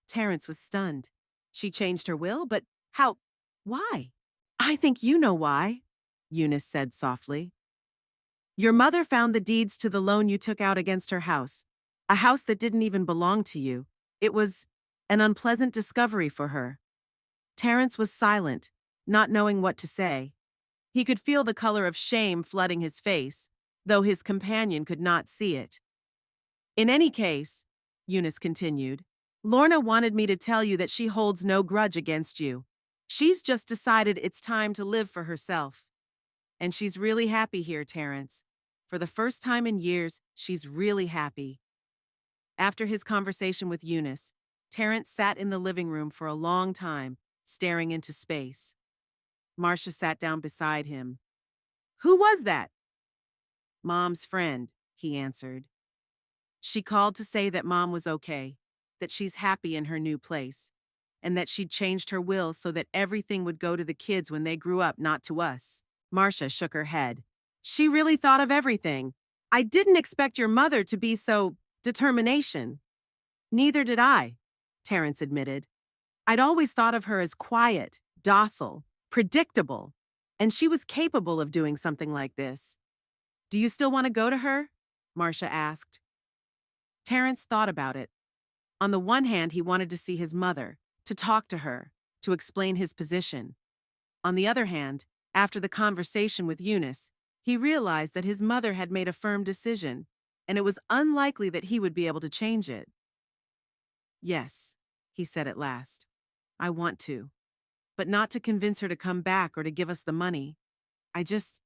Terrence was stunned. She changed her will, but how? Why? I think you know why, Eunice said softly. Your mother found the deeds to the loan you took out against her house, a house that didn't even belong to you. It was an unpleasant discovery for her. Terrence was silent, not knowing what to say. He could feel the color of shame flooding his face, though his companion could not see it. In any case, Eunice continued, Lorna wanted me to tell you that she holds no grudge against you. She's just decided it's time to live for herself. And she's really happy here, Terrence. For the first time in years, she's really happy. After his conversation with Eunice, Terrence sat in the living room for a long time, staring into space. Marcia sat down beside him. Who was that? Mom's friend, he answered. She called to say that Mom was okay, that she's happy in her new place, and that she'd changed her will so that everything would go to the kids when they grew up, not to us. Marcia shook her head. She really thought of everything. I didn't expect your mother to be so determination. Neither did I, Terrence admitted. I'd always thought of her as quiet, docile, predictable, and she was capable of doing something like this. Do you still want to go to her? Marcia asked. Terrence thought about it. On the one hand, he wanted to see his mother, to talk to her, to explain his position. On the other hand, after the conversation with Eunice, he realized that his mother had made a firm decision, and it was unlikely that he would be able to change it. Yes, he said at last. I want to. But not to convince her to come back or to give us the money. I just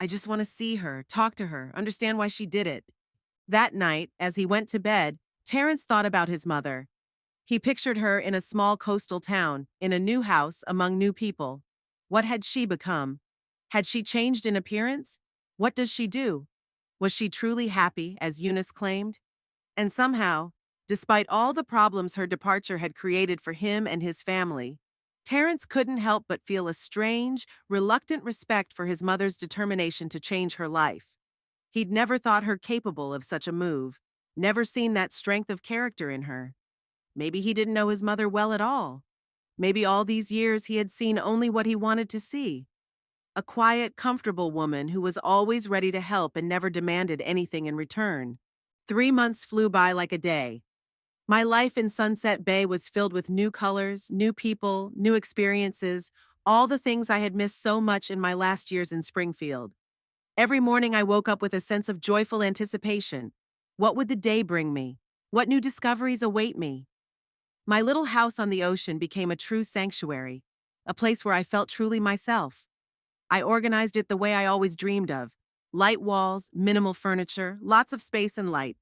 want to see her, talk to her, understand why she did it. That night, as he went to bed, Terrence thought about his mother. He pictured her in a small coastal town, in a new house, among new people. What had she become? Had she changed in appearance? What does she do? Was she truly happy, as Eunice claimed? And somehow, despite all the problems her departure had created for him and his family, Terrence couldn't help but feel a strange, reluctant respect for his mother's determination to change her life. He'd never thought her capable of such a move, never seen that strength of character in her. Maybe he didn't know his mother well at all. Maybe all these years he had seen only what he wanted to see. A quiet, comfortable woman who was always ready to help and never demanded anything in return. 3 months flew by like a day. My life in Sunset Bay was filled with new colors, new people, new experiences, all the things I had missed so much in my last years in Springfield. Every morning I woke up with a sense of joyful anticipation. What would the day bring me? What new discoveries await me? My little house on the ocean became a true sanctuary, a place where I felt truly myself. I organized it the way I always dreamed of. Light walls, minimal furniture, lots of space and light.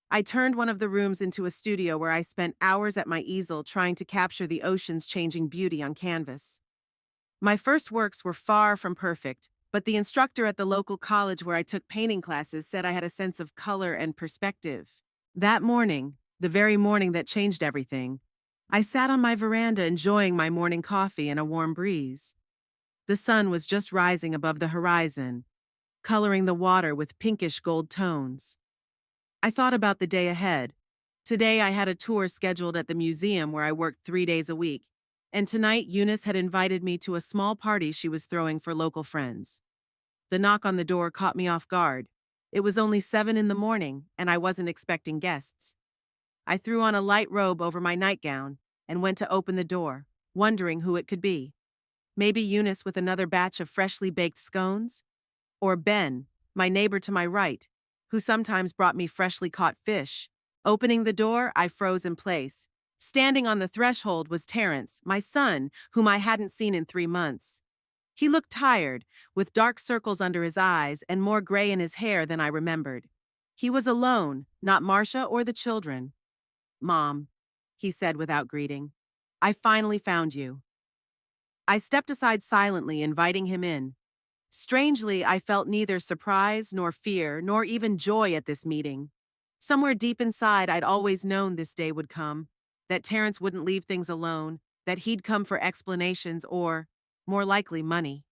I turned one of the rooms into a studio where I spent hours at my easel trying to capture the ocean's changing beauty on canvas. My first works were far from perfect, but the instructor at the local college where I took painting classes said I had a sense of color and perspective. That morning, the very morning that changed everything, I sat on my veranda enjoying my morning coffee and a warm breeze. The sun was just rising above the horizon, coloring the water with pinkish gold tones. I thought about the day ahead. Today I had a tour scheduled at the museum where I worked 3 days a week, and tonight Eunice had invited me to a small party she was throwing for local friends. The knock on the door caught me off guard. It was only 7 in the morning, and I wasn't expecting guests. I threw on a light robe over my nightgown and went to open the door, wondering who it could be. Maybe Eunice with another batch of freshly baked scones? Or Ben, my neighbor to my right, who sometimes brought me freshly caught fish. Opening the door, I froze in place. Standing on the threshold was Terrence, my son, whom I hadn't seen in 3 months. He looked tired, with dark circles under his eyes and more gray in his hair than I remembered. He was alone, not Marcia or the children. Mom, he said without greeting, I finally found you. I stepped aside silently, inviting him in. Strangely, I felt neither surprise nor fear nor even joy at this meeting. Somewhere deep inside, I'd always known this day would come, that Terrence wouldn't leave things alone, that he'd come for explanations or, more likely, money.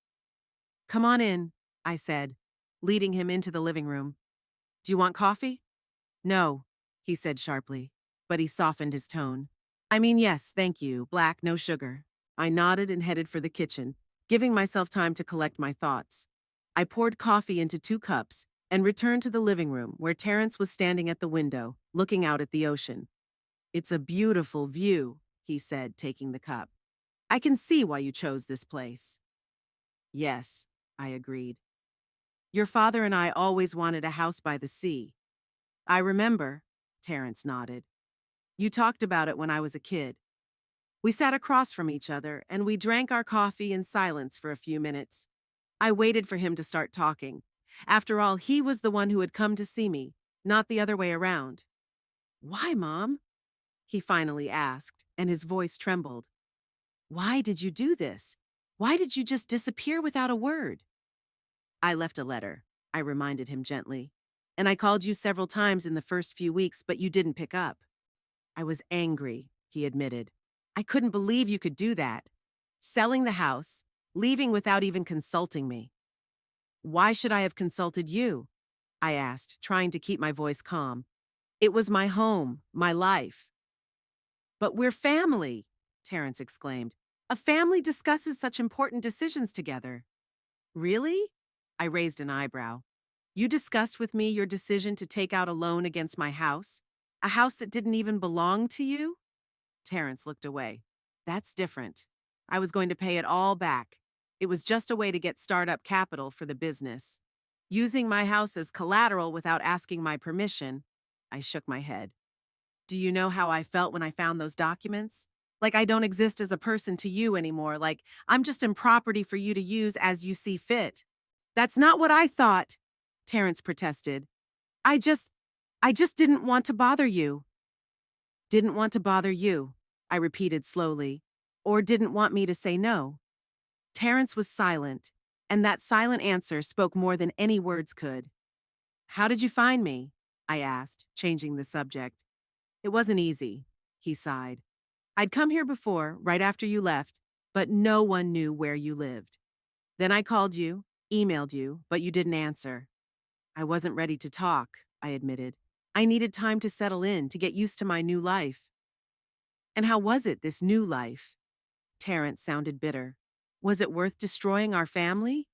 Come on in, I said, leading him into the living room. Do you want coffee? No, he said sharply, but he softened his tone. I mean, yes, thank you, black, no sugar. I nodded and headed for the kitchen, giving myself time to collect my thoughts. I poured coffee into 2 cups and returned to the living room where Terrence was standing at the window, looking out at the ocean. It's a beautiful view, he said, taking the cup. I can see why you chose this place. Yes, I agreed. Your father and I always wanted a house by the sea. I remember, Terrence nodded. You talked about it when I was a kid. We sat across from each other and we drank our coffee in silence for a few minutes. I waited for him to start talking. After all, he was the one who had come to see me, not the other way around. Why, Mom? He finally asked, and his voice trembled. Why did you do this? Why did you just disappear without a word? I left a letter, I reminded him gently. And I called you several times in the first few weeks, but you didn't pick up. I was angry, he admitted. I couldn't believe you could do that. Selling the house, leaving without even consulting me. Why should I have consulted you? I asked, trying to keep my voice calm. It was my home, my life. But we're family, Terrence exclaimed. A family discusses such important decisions together. Really? I raised an eyebrow. You discussed with me your decision to take out a loan against my house? A house that didn't even belong to you? Terrence looked away. That's different. I was going to pay it all back. It was just a way to get startup capital for the business. Using my house as collateral without asking my permission, I shook my head. Do you know how I felt when I found those documents? Like I don't exist as a person to you anymore, like I'm just in property for you to use as you see fit. That's not what I thought, Terrence protested. I just didn't want to bother you. Didn't want to bother you, I repeated slowly, or didn't want me to say no. Terrence was silent, and that silent answer spoke more than any words could. How did you find me? I asked, changing the subject. It wasn't easy, he sighed. I'd come here before, right after you left, but no one knew where you lived. Then I called you, emailed you, but you didn't answer. I wasn't ready to talk, I admitted. I needed time to settle in, to get used to my new life. And how was it, this new life? Terrence sounded bitter. Was it worth destroying our family?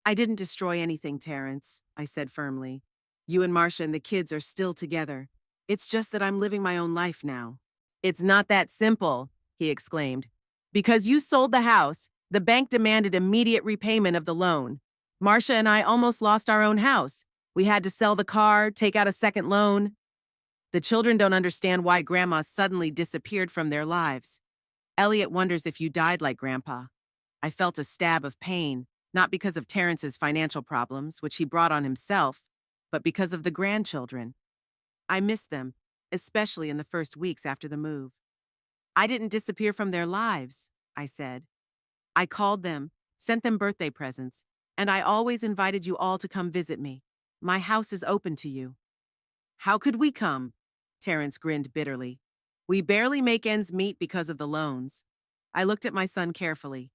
I didn't destroy anything, Terrence, I said firmly. You and Marcia and the kids are still together. It's just that I'm living my own life now. It's not that simple, he exclaimed. Because you sold the house, the bank demanded immediate repayment of the loan. Marcia and I almost lost our own house. We had to sell the car, take out a second loan. The children don't understand why Grandma suddenly disappeared from their lives. Elliot wonders if you died like Grandpa. I felt a stab of pain, not because of Terrence's financial problems, which he brought on himself, but because of the grandchildren. I miss them, especially in the first weeks after the move. I didn't disappear from their lives, I said. I called them, sent them birthday presents, and I always invited you all to come visit me. My house is open to you. How could we come? Terrence grinned bitterly. We barely make ends meet because of the loans. I looked at my son carefully.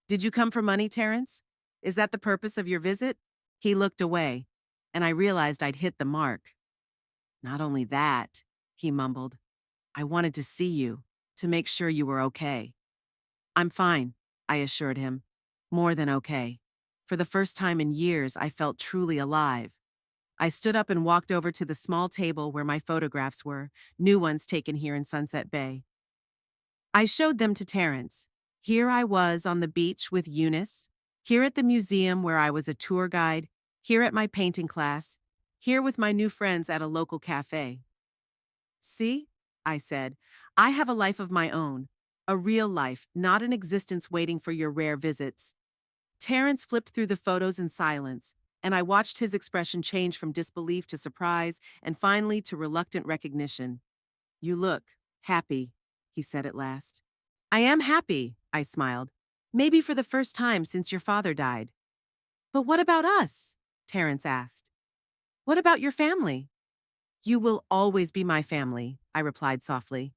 Did you come for money, Terrence? Is that the purpose of your visit? He looked away, and I realized I'd hit the mark. Not only that, he mumbled. I wanted to see you, to make sure you were okay. I'm fine, I assured him. More than okay. For the first time in years, I felt truly alive. I stood up and walked over to the small table where my photographs were, new ones taken here in Sunset Bay. I showed them to Terrence. Here I was on the beach with Eunice, here at the museum where I was a tour guide, here at my painting class, here with my new friends at a local cafe. See, I said, I have a life of my own, a real life, not an existence waiting for your rare visits. Terrence flipped through the photos in silence, and I watched his expression change from disbelief to surprise and finally to reluctant recognition. You look happy, he said at last. I am happy, I smiled. Maybe for the first time since your father died. But what about us? Terrence asked. What about your family? You will always be my family, I replied softly.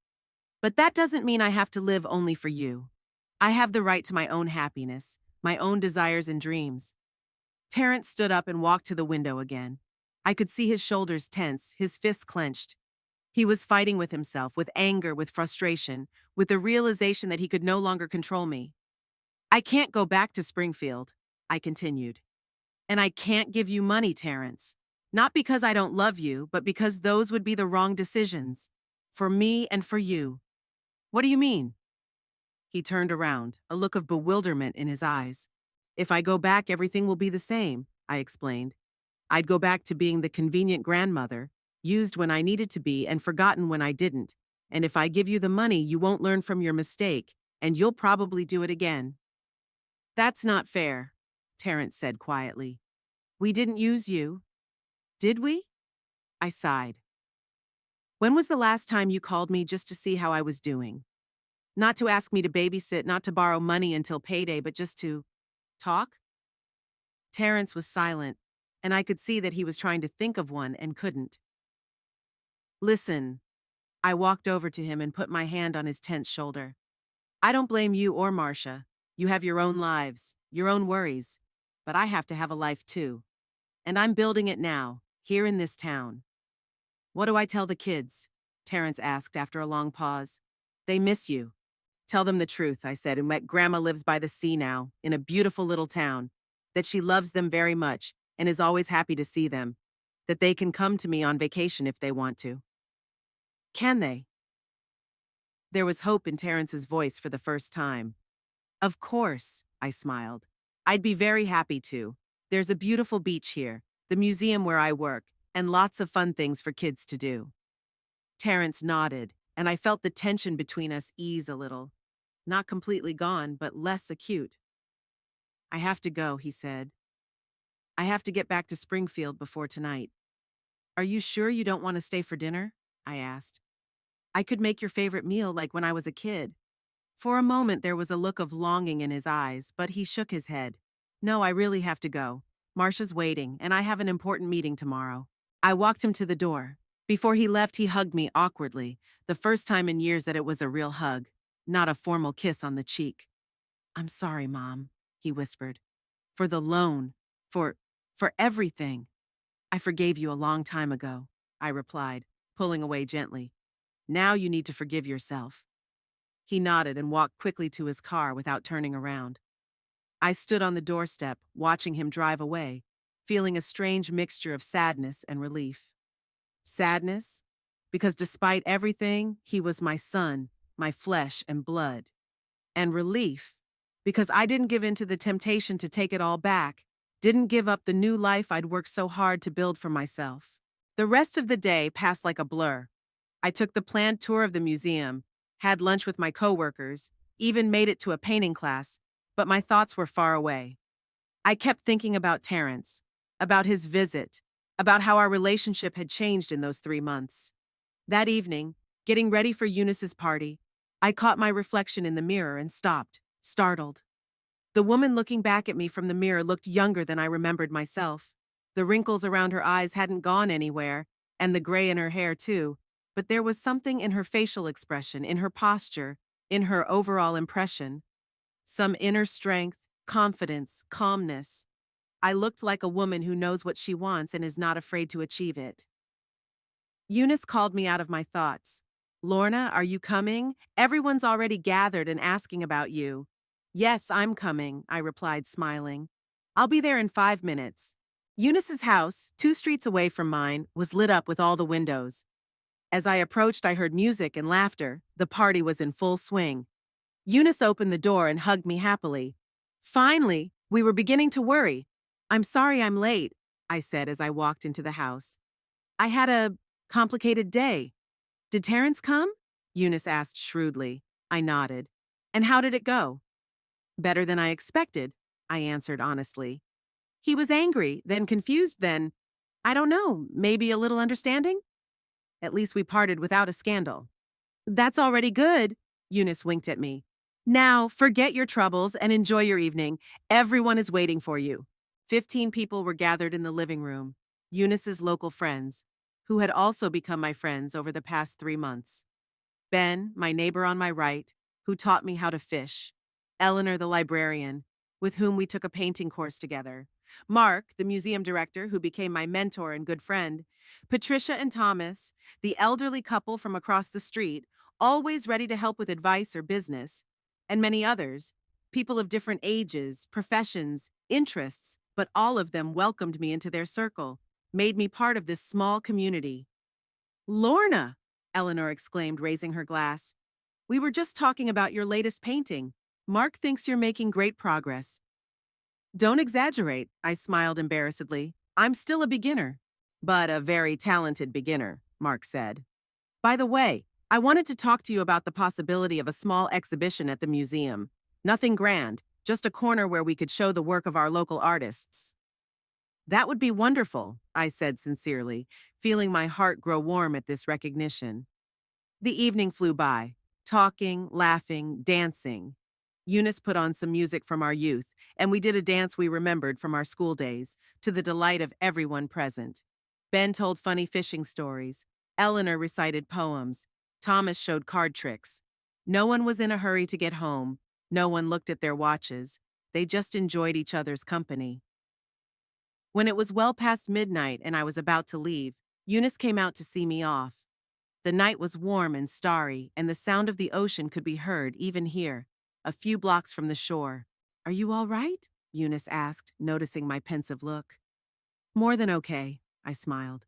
But that doesn't mean I have to live only for you. I have the right to my own happiness, my own desires and dreams. Terrence stood up and walked to the window again. I could see his shoulders tense, his fists clenched. He was fighting with himself, with anger, with frustration, with the realization that he could no longer control me. I can't go back to Springfield, I continued. And I can't give you money, Terrence. Not because I don't love you, but because those would be the wrong decisions. For me and for you. What do you mean? He turned around, a look of bewilderment in his eyes. If I go back, everything will be the same, I explained. I'd go back to being the convenient grandmother, used when I needed to be and forgotten when I didn't. And if I give you the money, you won't learn from your mistake, and you'll probably do it again. That's not fair, Terrence said quietly. We didn't use you, did we? I sighed. When was the last time you called me just to see how I was doing? Not to ask me to babysit, not to borrow money until payday, but just to talk? Terrence was silent, and I could see that he was trying to think of one and couldn't. Listen, I walked over to him and put my hand on his tense shoulder. I don't blame you or Marcia. You have your own lives, your own worries. But I have to have a life too. And I'm building it now, here in this town. What do I tell the kids? Terrence asked after a long pause. They miss you. Tell them the truth, I said, and that Grandma lives by the sea now, in a beautiful little town, that she loves them very much and is always happy to see them, that they can come to me on vacation if they want to. Can they? There was hope in Terrence's voice for the first time. Of course, I smiled. I'd be very happy to. There's a beautiful beach here, the museum where I work, and lots of fun things for kids to do. Terrence nodded, and I felt the tension between us ease a little. Not completely gone, but less acute. I have to go, he said. I have to get back to Springfield before tonight. Are you sure you don't want to stay for dinner? I asked. I could make your favorite meal like when I was a kid. For a moment there was a look of longing in his eyes, but he shook his head. No, I really have to go. Marcia's waiting, and I have an important meeting tomorrow. I walked him to the door. Before he left, he hugged me awkwardly, the first time in years that it was a real hug, not a formal kiss on the cheek. I'm sorry, Mom, he whispered. For the loan. For everything. I forgave you a long time ago, I replied, pulling away gently. Now you need to forgive yourself. He nodded and walked quickly to his car without turning around. I stood on the doorstep, watching him drive away, feeling a strange mixture of sadness and relief. Sadness, because despite everything, he was my son, my flesh and blood. And relief, because I didn't give in to the temptation to take it all back, didn't give up the new life I'd worked so hard to build for myself. The rest of the day passed like a blur. I took the planned tour of the museum, had lunch with my coworkers, even made it to a painting class, but my thoughts were far away. I kept thinking about Terrence, about his visit, about how our relationship had changed in those 3 months. That evening, getting ready for Eunice's party, I caught my reflection in the mirror and stopped, startled. The woman looking back at me from the mirror looked younger than I remembered myself. The wrinkles around her eyes hadn't gone anywhere, and the gray in her hair too, but there was something in her facial expression, in her posture, in her overall impression. Some inner strength, confidence, calmness. I looked like a woman who knows what she wants and is not afraid to achieve it. Eunice called me out of my thoughts. Lorna, are you coming? Everyone's already gathered and asking about you. Yes, I'm coming, I replied, smiling. I'll be there in 5 minutes. Eunice's house, 2 streets away from mine, was lit up with all the windows. As I approached, I heard music and laughter. The party was in full swing. Eunice opened the door and hugged me happily. Finally, we were beginning to worry. I'm sorry I'm late, I said as I walked into the house. I had a complicated day. Did Terrence come? Eunice asked shrewdly. I nodded. And how did it go? Better than I expected, I answered honestly. He was angry, then confused, then, I don't know, maybe a little understanding? At least we parted without a scandal. That's already good, Eunice winked at me. Now, forget your troubles and enjoy your evening. Everyone is waiting for you. 15 people were gathered in the living room, Eunice's local friends, who had also become my friends over the past 3 months. Ben, my neighbor on my right, who taught me how to fish. Eleanor, the librarian, with whom we took a painting course together. Mark, the museum director, who became my mentor and good friend. Patricia and Thomas, the elderly couple from across the street, always ready to help with advice or business. And many others, people of different ages, professions, interests, but all of them welcomed me into their circle, made me part of this small community. Lorna, Eleanor exclaimed, raising her glass. We were just talking about your latest painting. Mark thinks you're making great progress. Don't exaggerate, I smiled embarrassedly. I'm still a beginner. But a very talented beginner, Mark said. By the way, I wanted to talk to you about the possibility of a small exhibition at the museum. Nothing grand, just a corner where we could show the work of our local artists. That would be wonderful, I said sincerely, feeling my heart grow warm at this recognition. The evening flew by, talking, laughing, dancing. Eunice put on some music from our youth, and we did a dance we remembered from our school days, to the delight of everyone present. Ben told funny fishing stories. Eleanor recited poems. Thomas showed card tricks. No one was in a hurry to get home. No one looked at their watches. They just enjoyed each other's company. When it was well past midnight and I was about to leave, Eunice came out to see me off. The night was warm and starry, and the sound of the ocean could be heard even here, a few blocks from the shore. Are you all right? Eunice asked, noticing my pensive look. More than okay, I smiled.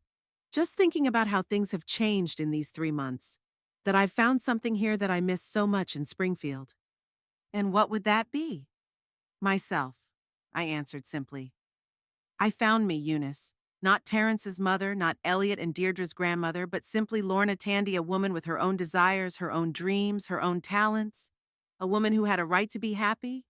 Just thinking about how things have changed in these 3 months. That I've found something here that I miss so much in Springfield. And what would that be? Myself, I answered simply. I found me, Eunice. Not Terrence's mother, not Elliot and Deirdre's grandmother, but simply Lorna Tandy, a woman with her own desires, her own dreams, her own talents. A woman who had a right to be happy.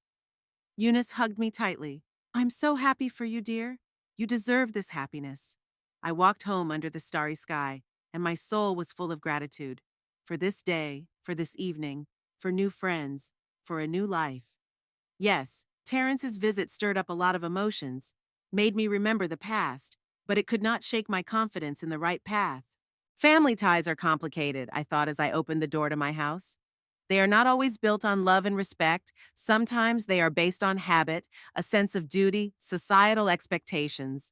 Eunice hugged me tightly. I'm so happy for you, dear. You deserve this happiness. I walked home under the starry sky, and my soul was full of gratitude. For this day, for this evening, for new friends, for a new life. Yes, Terrence's visit stirred up a lot of emotions, made me remember the past, but it could not shake my confidence in the right path. Family ties are complicated, I thought as I opened the door to my house. They are not always built on love and respect. Sometimes they are based on habit, a sense of duty, societal expectations.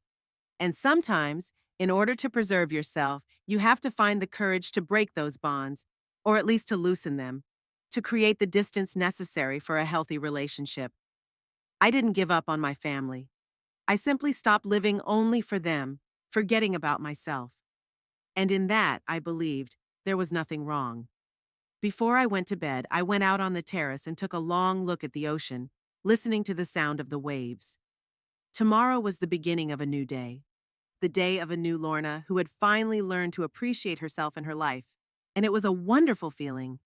And sometimes, in order to preserve yourself, you have to find the courage to break those bonds, or at least to loosen them, to create the distance necessary for a healthy relationship. I didn't give up on my family. I simply stopped living only for them, forgetting about myself. And in that, I believed, there was nothing wrong. Before I went to bed, I went out on the terrace and took a long look at the ocean, listening to the sound of the waves. Tomorrow was the beginning of a new day. The day of a new Lorna who had finally learned to appreciate herself and her life. And it was a wonderful feeling,